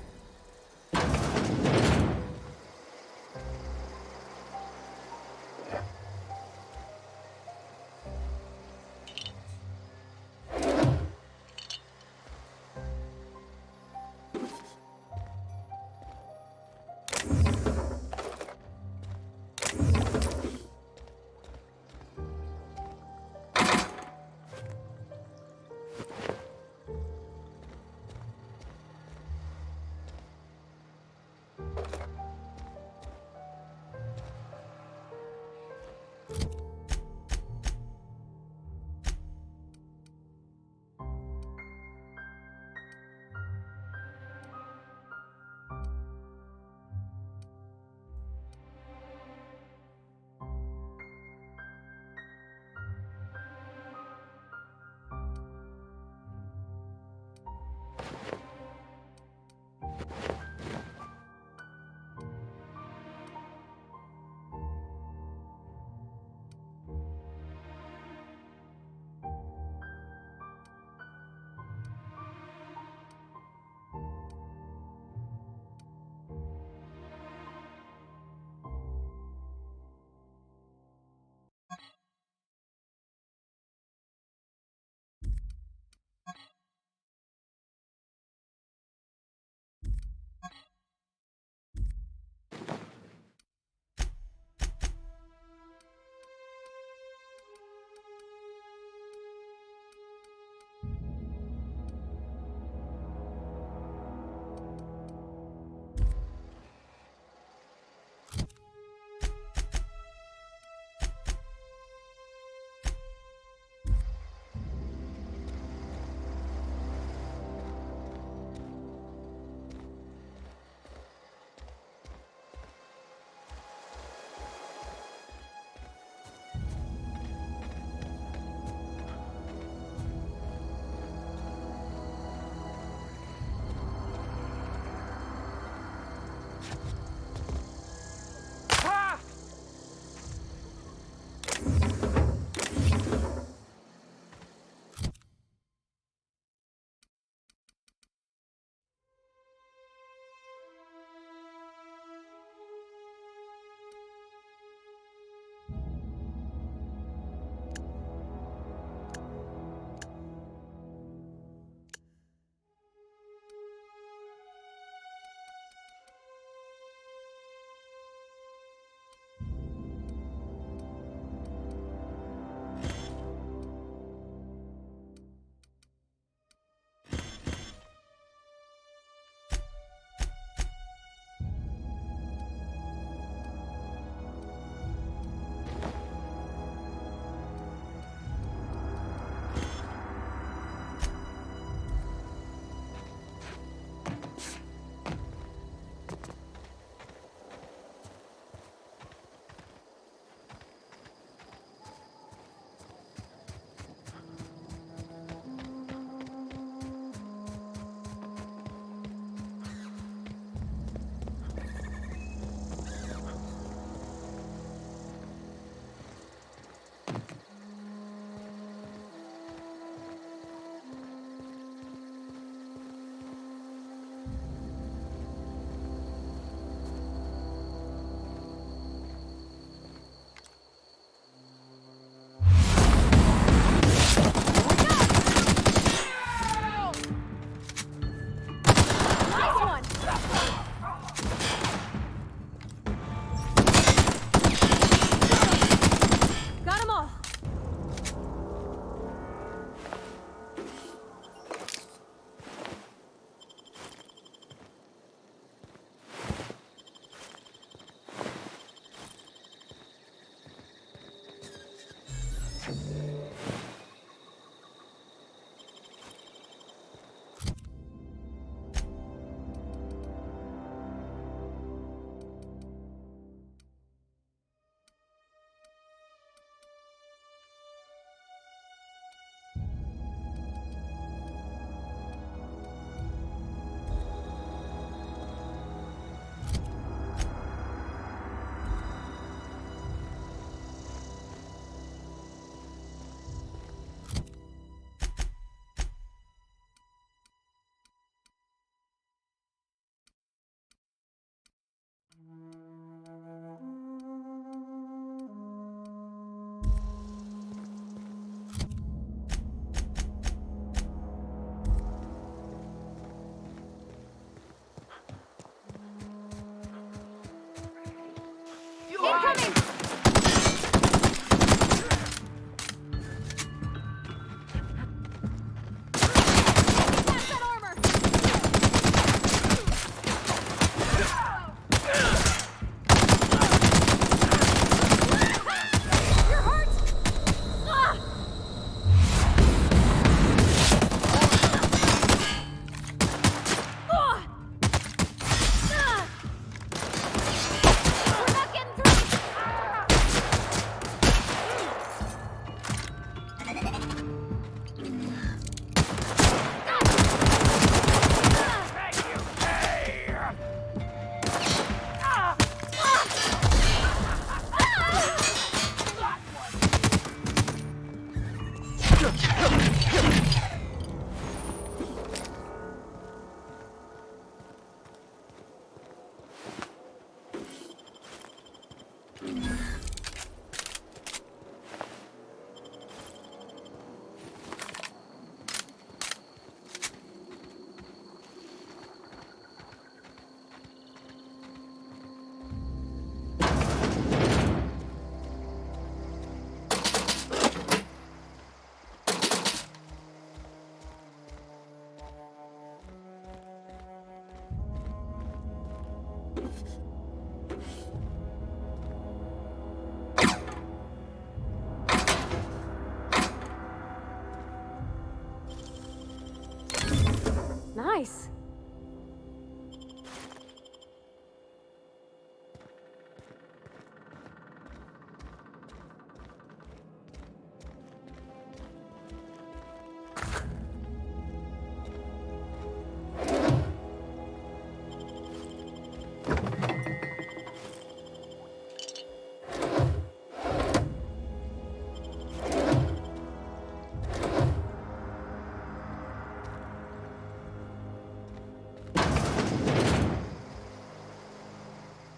nice.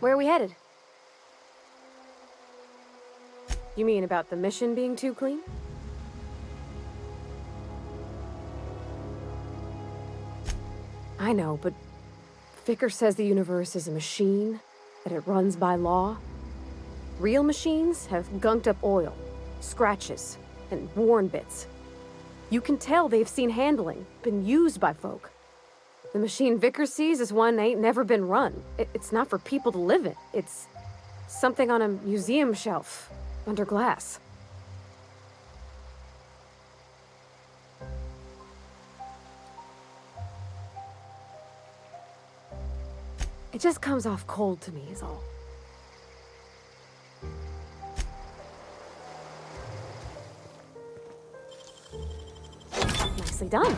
Where are we headed? You mean about the mission being too clean? I know, but Vicker says the universe is a machine, that it runs by law. Real machines have gunked up oil, scratches, and worn bits. You can tell they've seen handling, been used by folk. The machine Vicker sees is one ain't never been run. It's not for people to live in. It's something on a museum shelf, under glass. It just comes off cold to me, is all. Nicely done.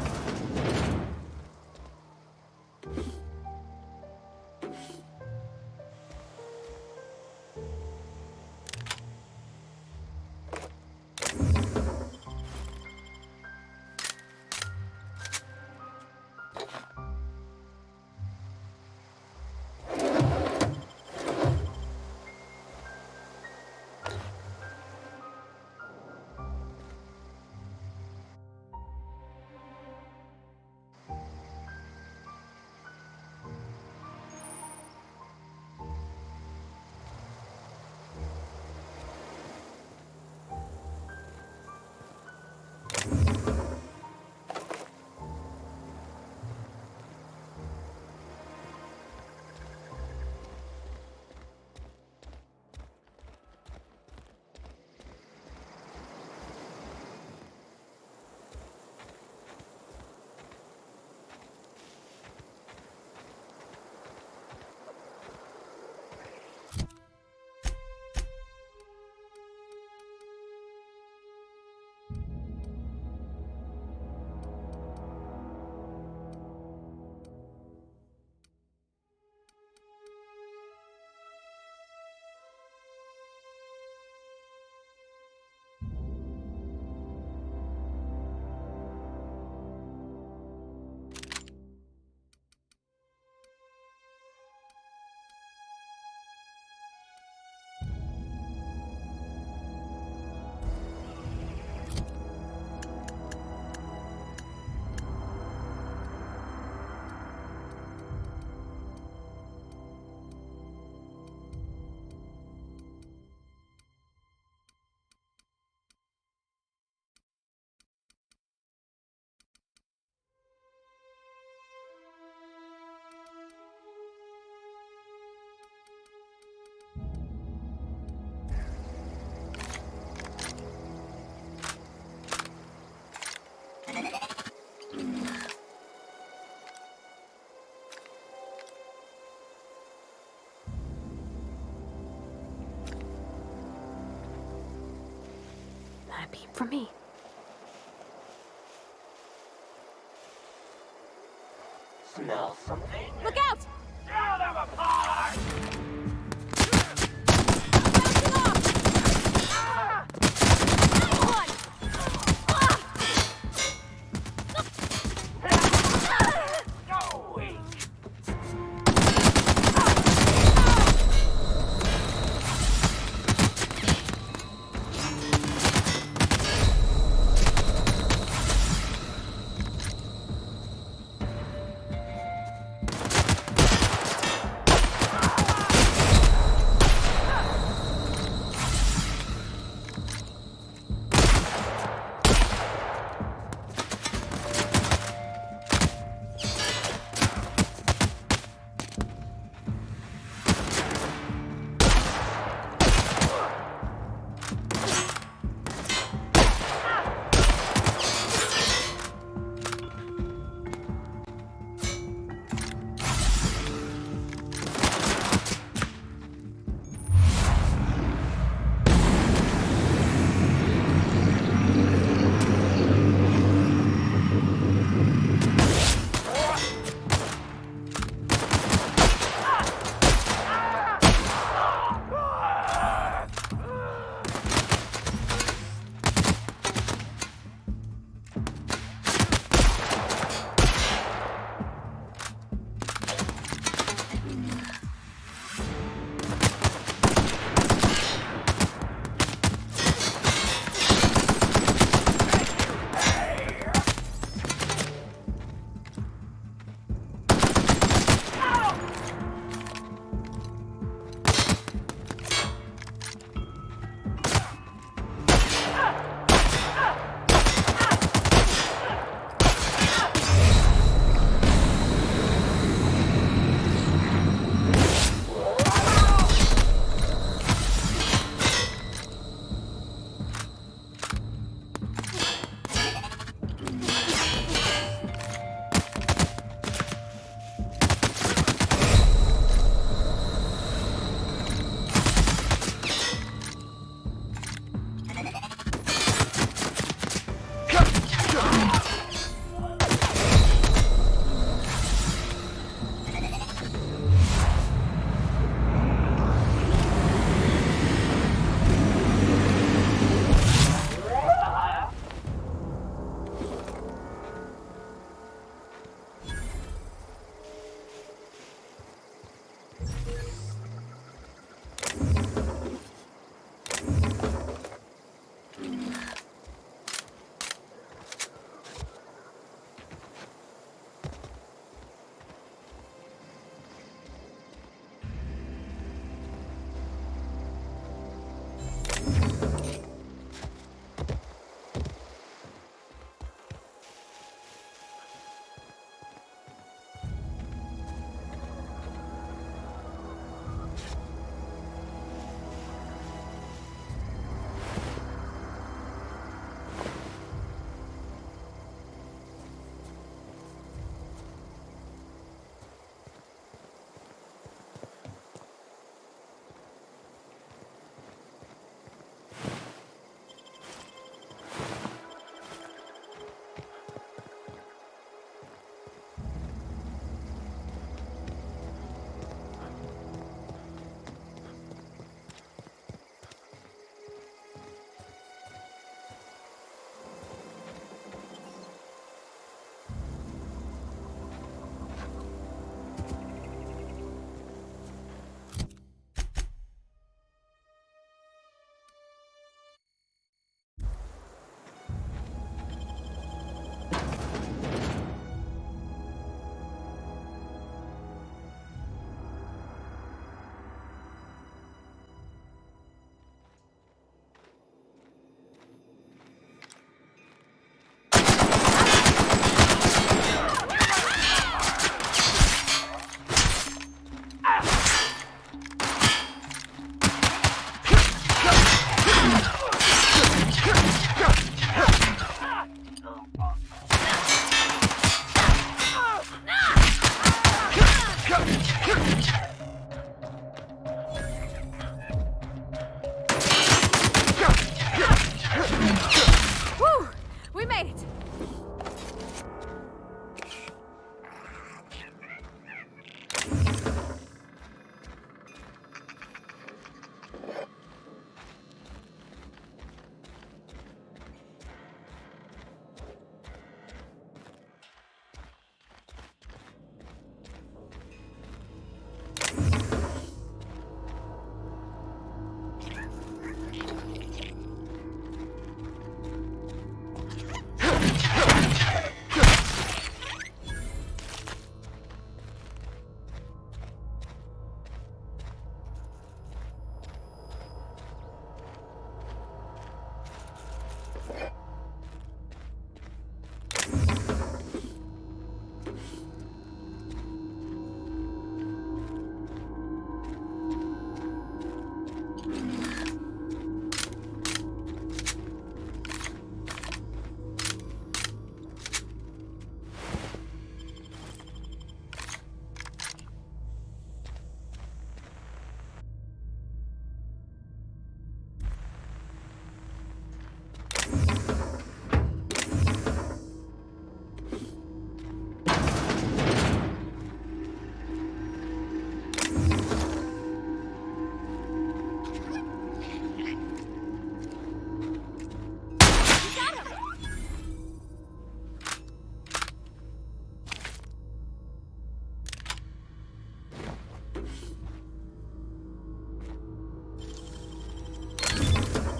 Not a beam from me. Smell something? Look out! Tear them apart!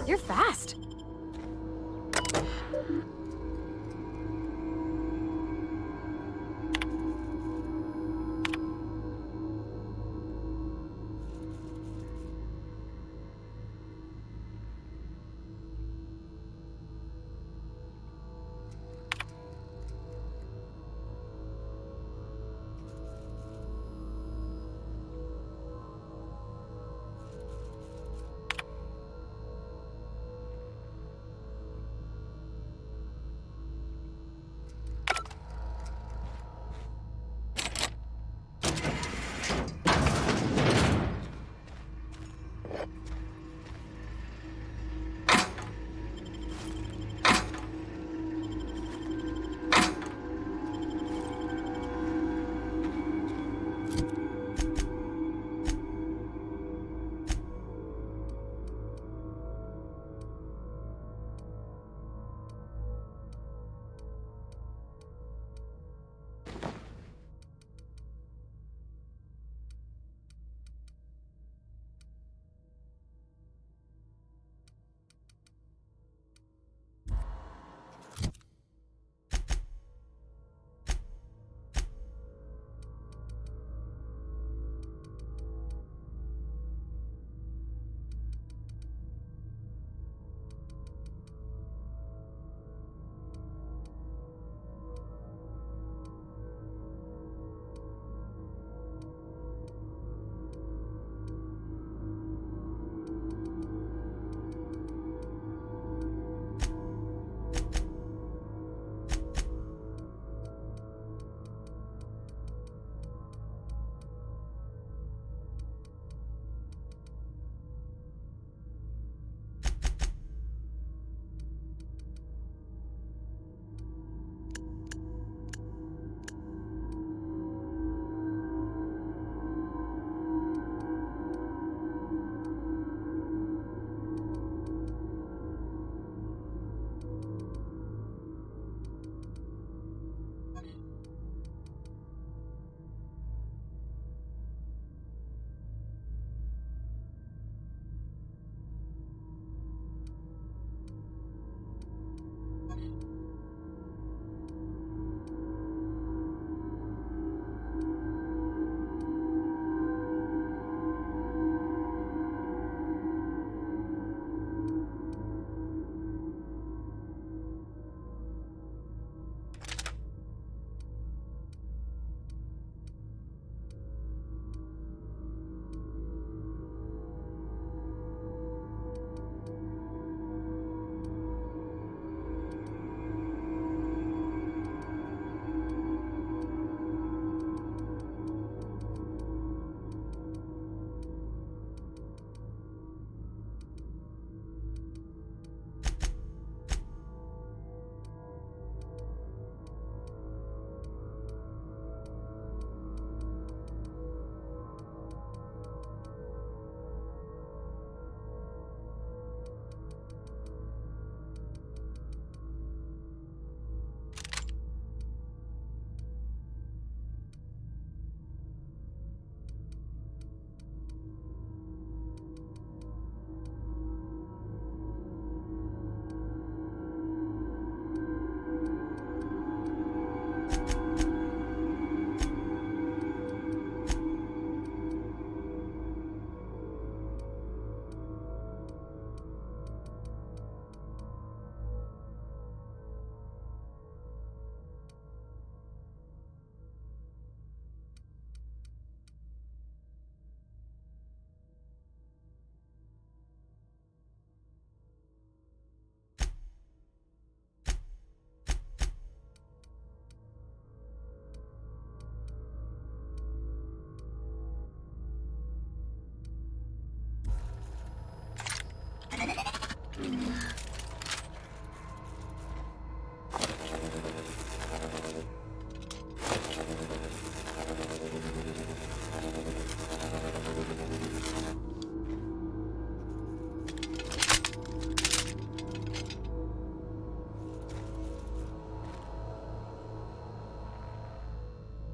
You're fast.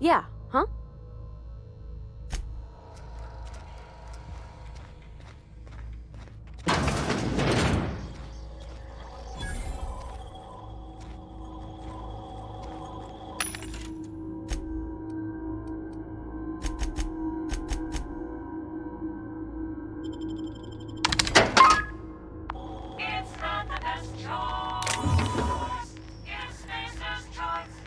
Yeah, huh? It's not the best choice. It's Spacer's choice.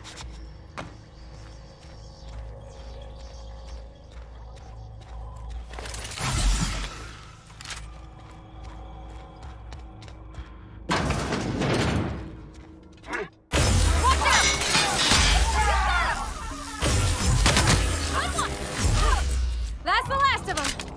That's the last of them!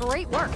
Great work.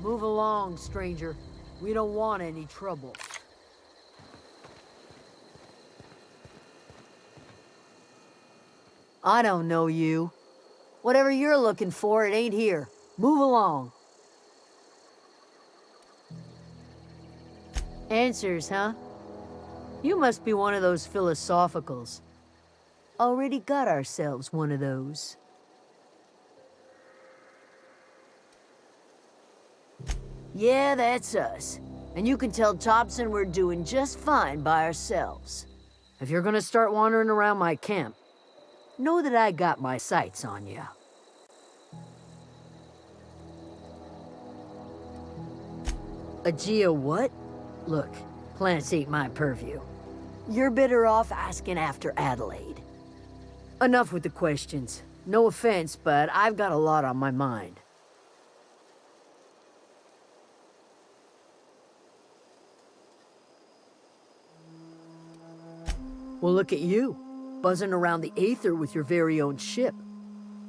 Move along, stranger. We don't want any trouble. I don't know you. Whatever you're looking for, it ain't here. Move along. Answers, huh? You must be one of those philosophicals. Already got ourselves one of those. Yeah, that's us. And you can tell Thompson we're doing just fine by ourselves. If you're gonna start wandering around my camp, know that I got my sights on you. Aegea what? Look, plants ain't my purview. You're better off asking after Adelaide. Enough with the questions. No offense, but I've got a lot on my mind. Well, look at you, buzzing around the Aether with your very own ship.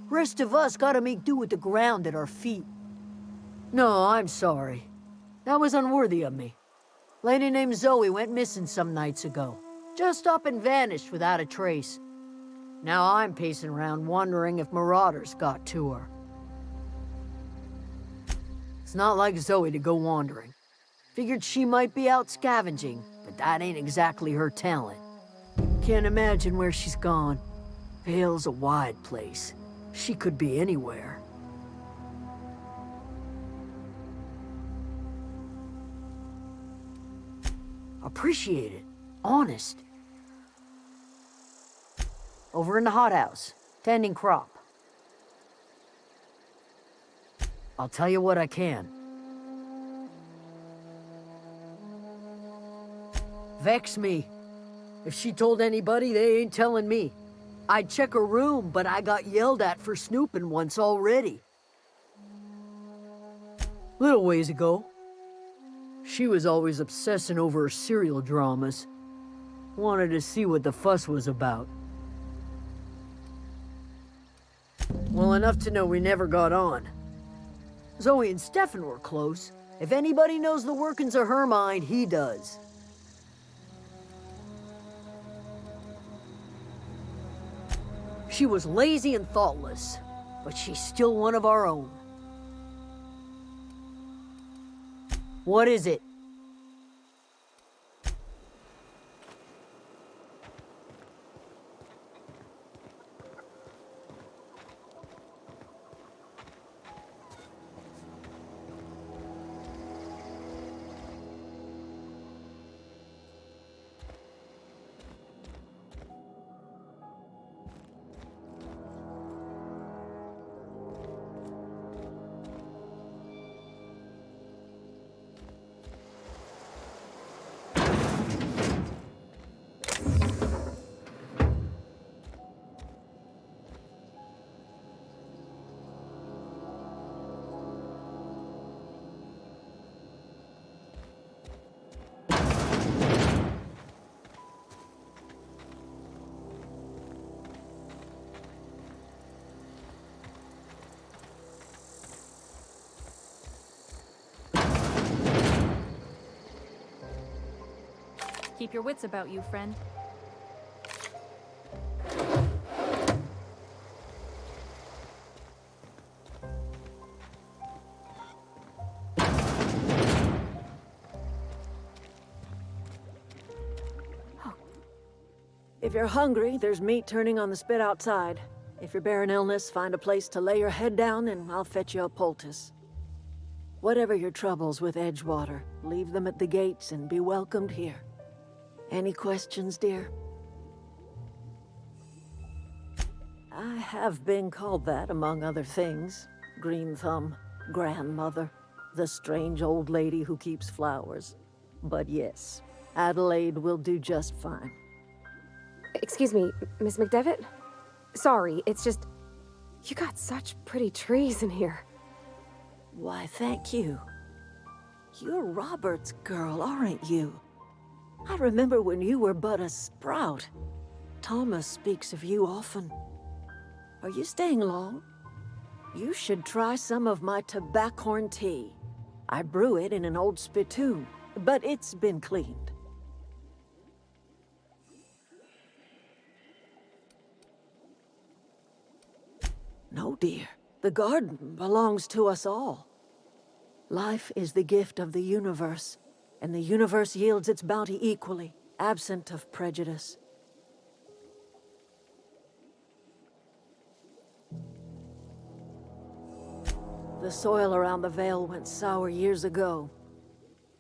Rest of us gotta make do with the ground at our feet. No, I'm sorry. That was unworthy of me. Lady named Zoe went missing some nights ago. Just up and vanished without a trace. Now I'm pacing around wondering if marauders got to her. It's not like Zoe to go wandering. Figured she might be out scavenging, but that ain't exactly her talent. Can't imagine where she's gone. Vale's a wide place. She could be anywhere. Appreciate it. Honest. Over in the hothouse, tending crop. I'll tell you what I can. Vex me. If she told anybody, they ain't telling me. I'd check her room, but I got yelled at for snooping once already. Little ways ago. She was always obsessing over her serial dramas. Wanted to see what the fuss was about. Well, enough to know we never got on. Zoe and Stefan were close. If anybody knows the workings of her mind, he does. She was lazy and thoughtless, but she's still one of our own. What is it? Keep your wits about you, friend. If you're hungry, there's meat turning on the spit outside. If you're bearing illness, find a place to lay your head down and I'll fetch you a poultice. Whatever your troubles with Edgewater, leave them at the gates and be welcomed here. Any questions, dear? I have been called that, among other things. Green Thumb, grandmother, the strange old lady who keeps flowers. But yes, Adelaide will do just fine. Excuse me, Miss McDevitt? Sorry, it's just... You got such pretty trees in here. Why, thank you. You're Robert's girl, aren't you? I remember when you were but a sprout. Thomas speaks of you often. Are you staying long? You should try some of my tobaccorn tea. I brew it in an old spittoon, but it's been cleaned. No, dear. The garden belongs to us all. Life is the gift of the universe, and the universe yields its bounty equally, absent of prejudice. The soil around the Vale went sour years ago.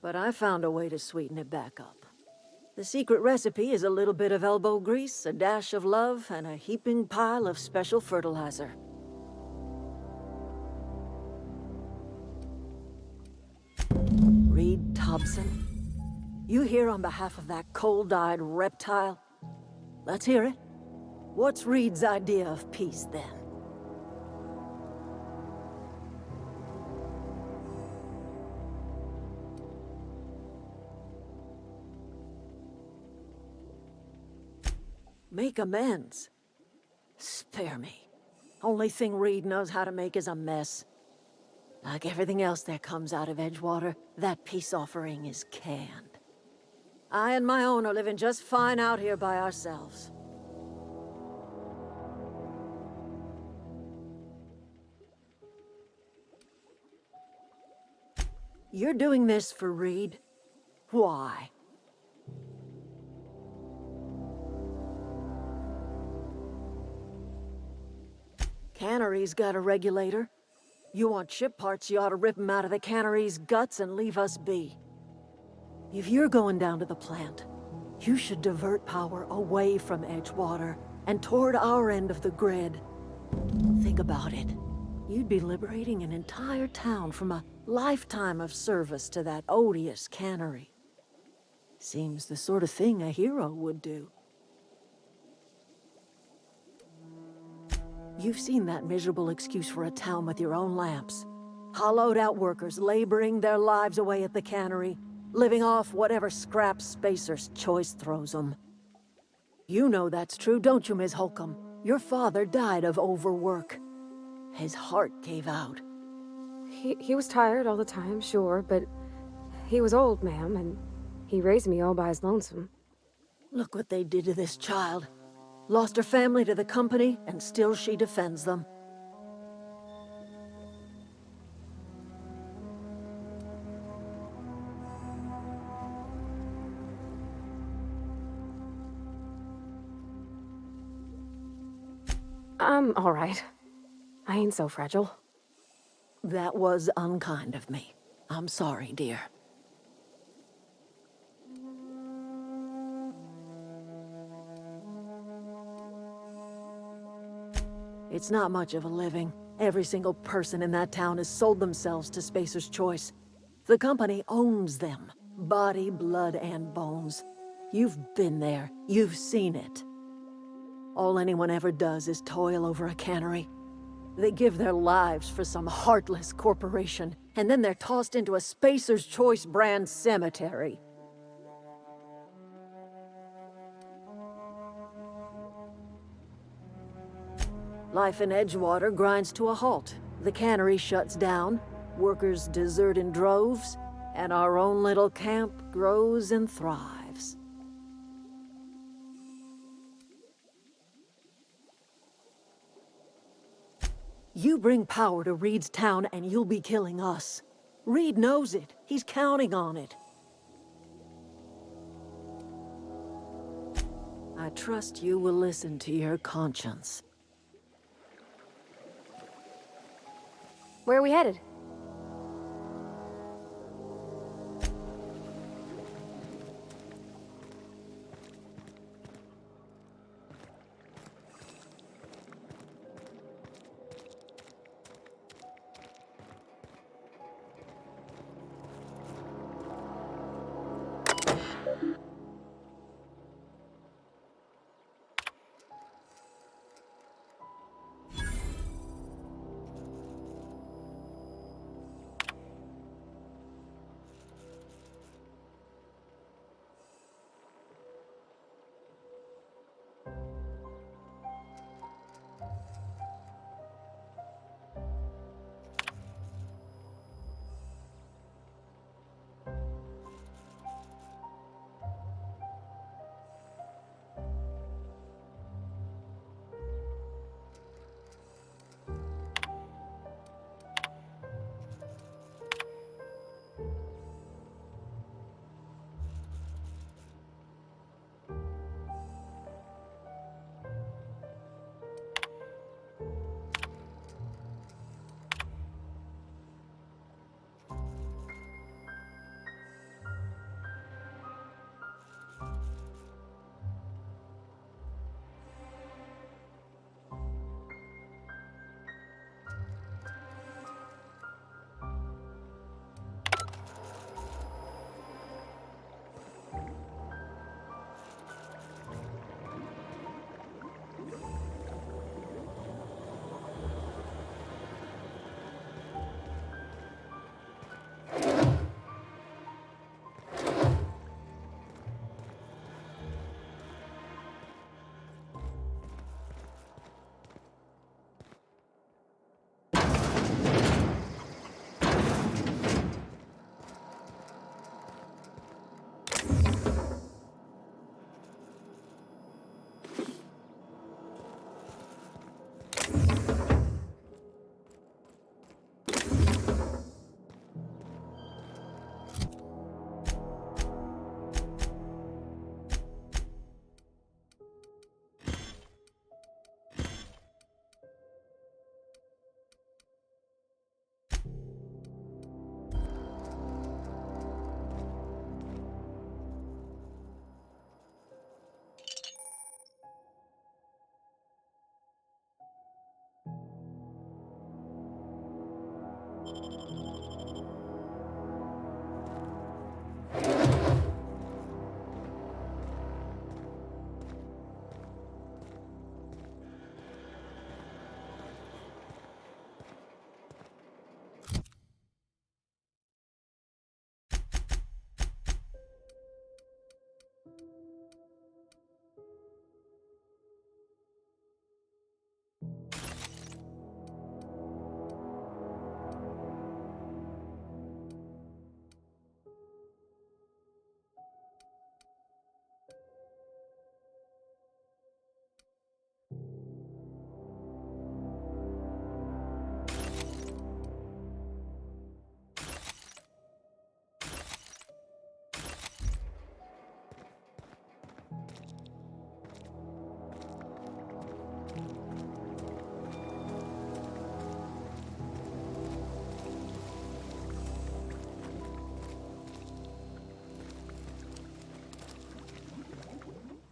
But I found a way to sweeten it back up. The secret recipe is a little bit of elbow grease, a dash of love, and a heaping pile of special fertilizer. Reed Thompson, you here on behalf of that cold-eyed reptile? Let's hear it. What's Reed's idea of peace, then? Make amends? Spare me. Only thing Reed knows how to make is a mess. Like everything else that comes out of Edgewater, that peace offering is canned. I and my own are living just fine out here by ourselves. You're doing this for Reed? Why? Cannery's got a regulator. You want ship parts, you ought to rip 'em out of the cannery's guts and leave us be. If you're going down to the plant, you should divert power away from Edgewater and toward our end of the grid. Think about it. You'd be liberating an entire town from a lifetime of service to that odious cannery. Seems the sort of thing a hero would do. You've seen that miserable excuse for a town with your own lamps. Hollowed out workers laboring their lives away at the cannery, living off whatever scraps Spacer's Choice throws them. You know that's true, don't you, Ms. Holcomb? Your father died of overwork. His heart gave out. He was tired all the time, sure, but he was old, ma'am, and he raised me all by his lonesome. Look what they did to this child. Lost her family to the company, and still she defends them. I'm all right. I ain't so fragile. That was unkind of me. I'm sorry, dear. It's not much of a living. Every single person in that town has sold themselves to Spacer's Choice. The company owns them. Body, blood, and bones. You've been there. You've seen it. All anyone ever does is toil over a cannery. They give their lives for some heartless corporation, and then they're tossed into a Spacer's Choice brand cemetery. Life in Edgewater grinds to a halt. The cannery shuts down, workers desert in droves, and our own little camp grows and thrives. You bring power to Reed's town and you'll be killing us. Reed knows it. He's counting on it. I trust you will listen to your conscience. Where are we headed?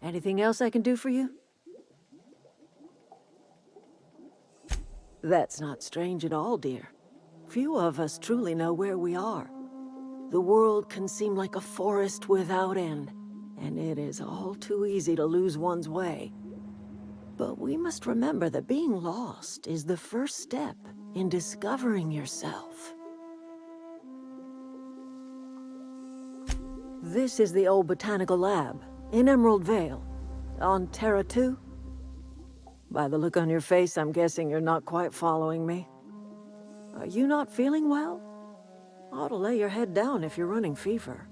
Anything else I can do for you? That's not strange at all, dear. Few of us truly know where we are. The world can seem like a forest without end, and it is all too easy to lose one's way. But we must remember that being lost is the first step in discovering yourself. This is the old botanical lab in Emerald Vale, on Terra 2. By the look on your face, I'm guessing you're not quite following me. Are you not feeling well? Ought to lay your head down if you're running fever.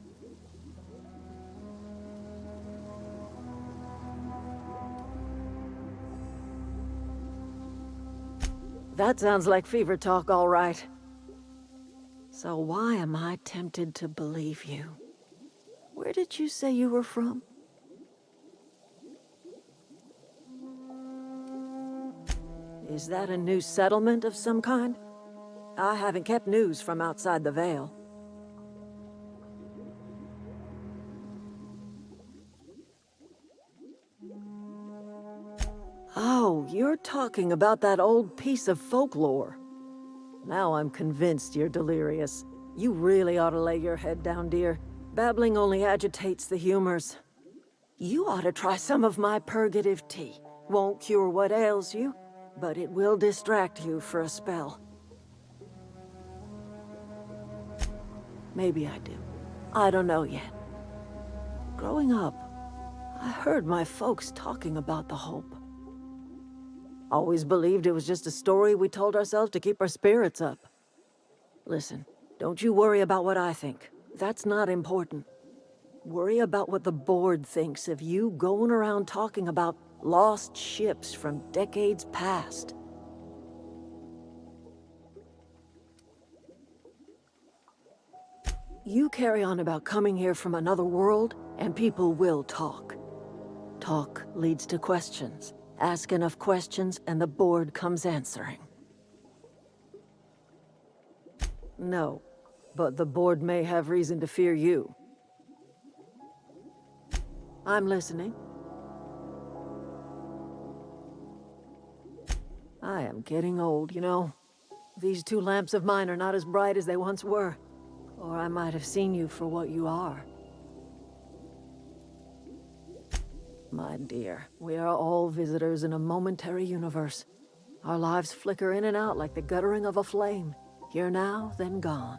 That sounds like fever talk, all right. So why am I tempted to believe you? Where did you say you were from? Is that a new settlement of some kind? I haven't kept news from outside the Vale. Oh, you're talking about that old piece of folklore. Now I'm convinced you're delirious. You really ought to lay your head down, dear. Babbling only agitates the humors. You ought to try some of my purgative tea. Won't cure what ails you, but it will distract you for a spell. Maybe I do. I don't know yet. Growing up, I heard my folks talking about the Hope. Always believed it was just a story we told ourselves to keep our spirits up. Listen, don't you worry about what I think. That's not important. Worry about what the board thinks of you going around talking about lost ships from decades past. You carry on about coming here from another world, and people will talk. Talk leads to questions. Ask enough questions, and the board comes answering. No, but the board may have reason to fear you. I'm listening. I am getting old, you know. These two lamps of mine are not as bright as they once were. Or I might have seen you for what you are. My dear, we are all visitors in a momentary universe. Our lives flicker in and out like the guttering of a flame. Here now, then gone.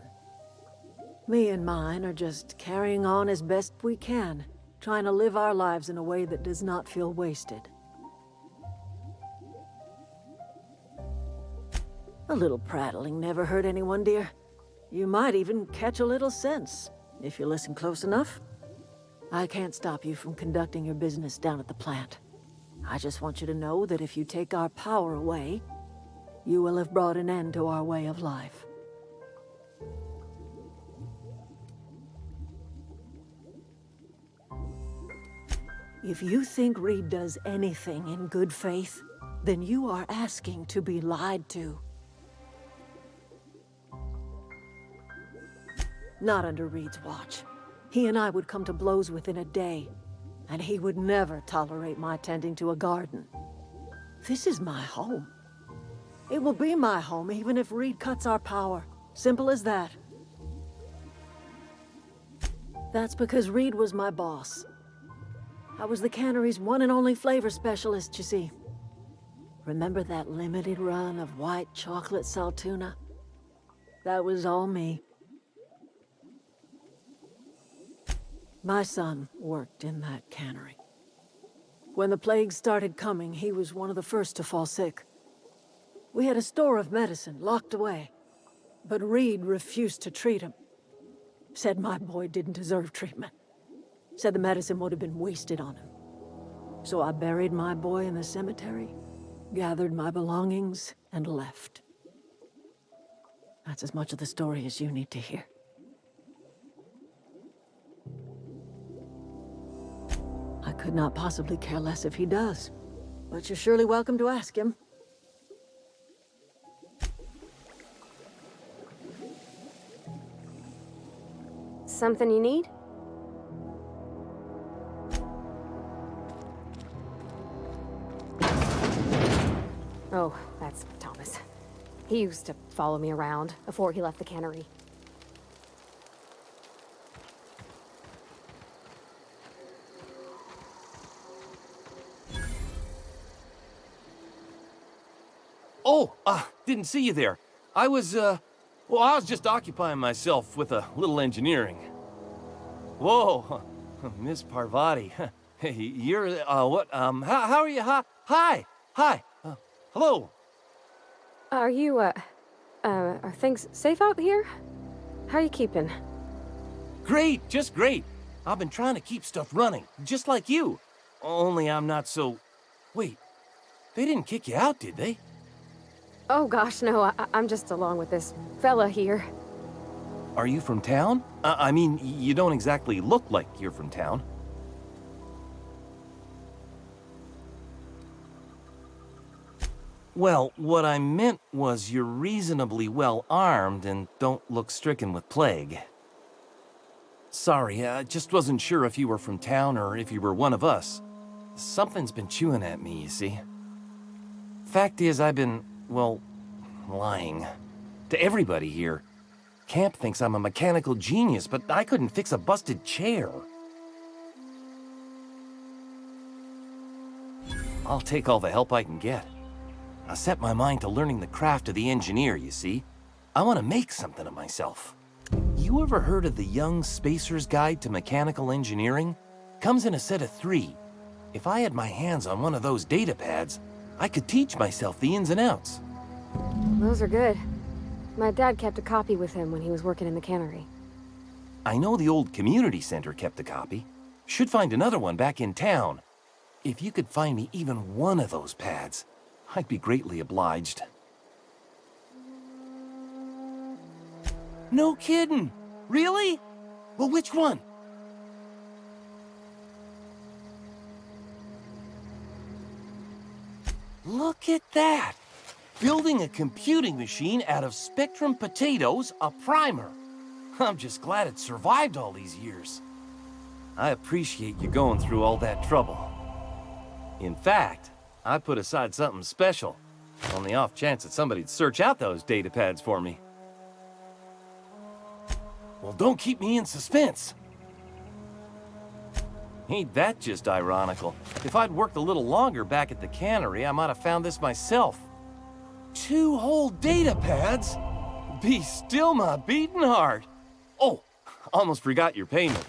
Me and mine are just carrying on as best we can, trying to live our lives in a way that does not feel wasted. A little prattling never hurt anyone, dear. You might even catch a little sense, if you listen close enough. I can't stop you from conducting your business down at the plant. I just want you to know that if you take our power away, you will have brought an end to our way of life. If you think Reed does anything in good faith, then you are asking to be lied to. Not under Reed's watch. He and I would come to blows within a day, and he would never tolerate my tending to a garden. This is my home. It will be my home even if Reed cuts our power. Simple as that. That's because Reed was my boss. I was the cannery's one and only flavor specialist, you see. Remember that limited run of white chocolate saltuna? That was all me. My son worked in that cannery. When the plague started coming, he was one of the first to fall sick. We had a store of medicine locked away, but Reed refused to treat him. Said my boy didn't deserve treatment. Said the medicine would have been wasted on him. So I buried my boy in the cemetery, gathered my belongings, and left. That's as much of the story as you need to hear. I could not possibly care less if he does, but you're surely welcome to ask him. Something you need? He used to follow me around before he left the cannery. Oh, didn't see you there. I was just occupying myself with a little engineering. Whoa, Miss Parvati. Hey, you're, what, how are you? Hi, hello. Are things safe out here? How are you keeping? Great, just great. I've been trying to keep stuff running, just like you. Only I'm not so... Wait, they didn't kick you out, did they? Oh gosh, no, I'm just along with this fella here. Are you from town? I mean, you don't exactly look like you're from town. Well, what I meant was you're reasonably well armed and don't look stricken with plague. Sorry, I just wasn't sure if you were from town or if you were one of us. Something's been chewing at me, you see. Fact is, I've been, well, lying. To everybody here. Camp thinks I'm a mechanical genius, but I couldn't fix a busted chair. I'll take all the help I can get. I set my mind to learning the craft of the engineer, you see. I want to make something of myself. You ever heard of the Young Spacer's Guide to Mechanical Engineering? Comes in a set of 3. If I had my hands on one of those data pads, I could teach myself the ins and outs. Those are good. My dad kept a copy with him when he was working in the cannery. I know the old community center kept a copy. Should find another one back in town. If you could find me even one of those pads, I'd be greatly obliged. No kidding! Really? Well, which one? Look at that! Building a computing machine out of Spectrum potatoes, a primer. I'm just glad it survived all these years. I appreciate you going through all that trouble. In fact, I put aside something special, on the off chance that somebody'd search out those data pads for me. Well, don't keep me in suspense. Ain't that just ironical? If I'd worked a little longer back at the cannery, I might have found this myself. 2 whole data pads? Be still my beating heart. Oh, almost forgot your payment.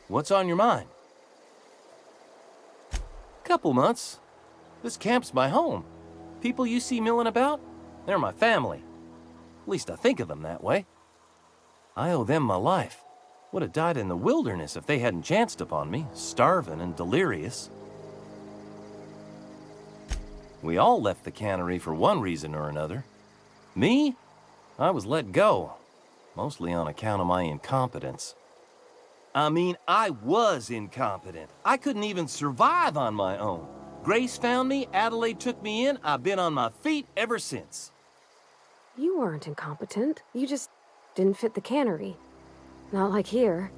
What's on your mind? Couple months. This camp's my home. People you see milling about, they're my family. At least I think of them that way. I owe them my life. Would have died in the wilderness if they hadn't chanced upon me, starving and delirious. We all left the cannery for one reason or another. Me? I was let go, mostly on account of my incompetence. I mean, I was incompetent. I couldn't even survive on my own. Grace found me, Adelaide took me in, I've been on my feet ever since. You weren't incompetent. You just didn't fit the cannery. Not like here.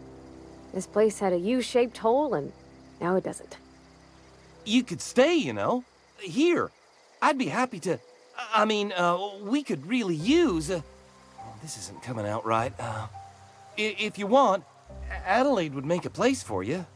This place had a U-shaped hole, and now it doesn't. You could stay, you know. Here. I'd be happy to... I mean, we could really use... oh, this isn't coming out right. If you want, Adelaide would make a place for you.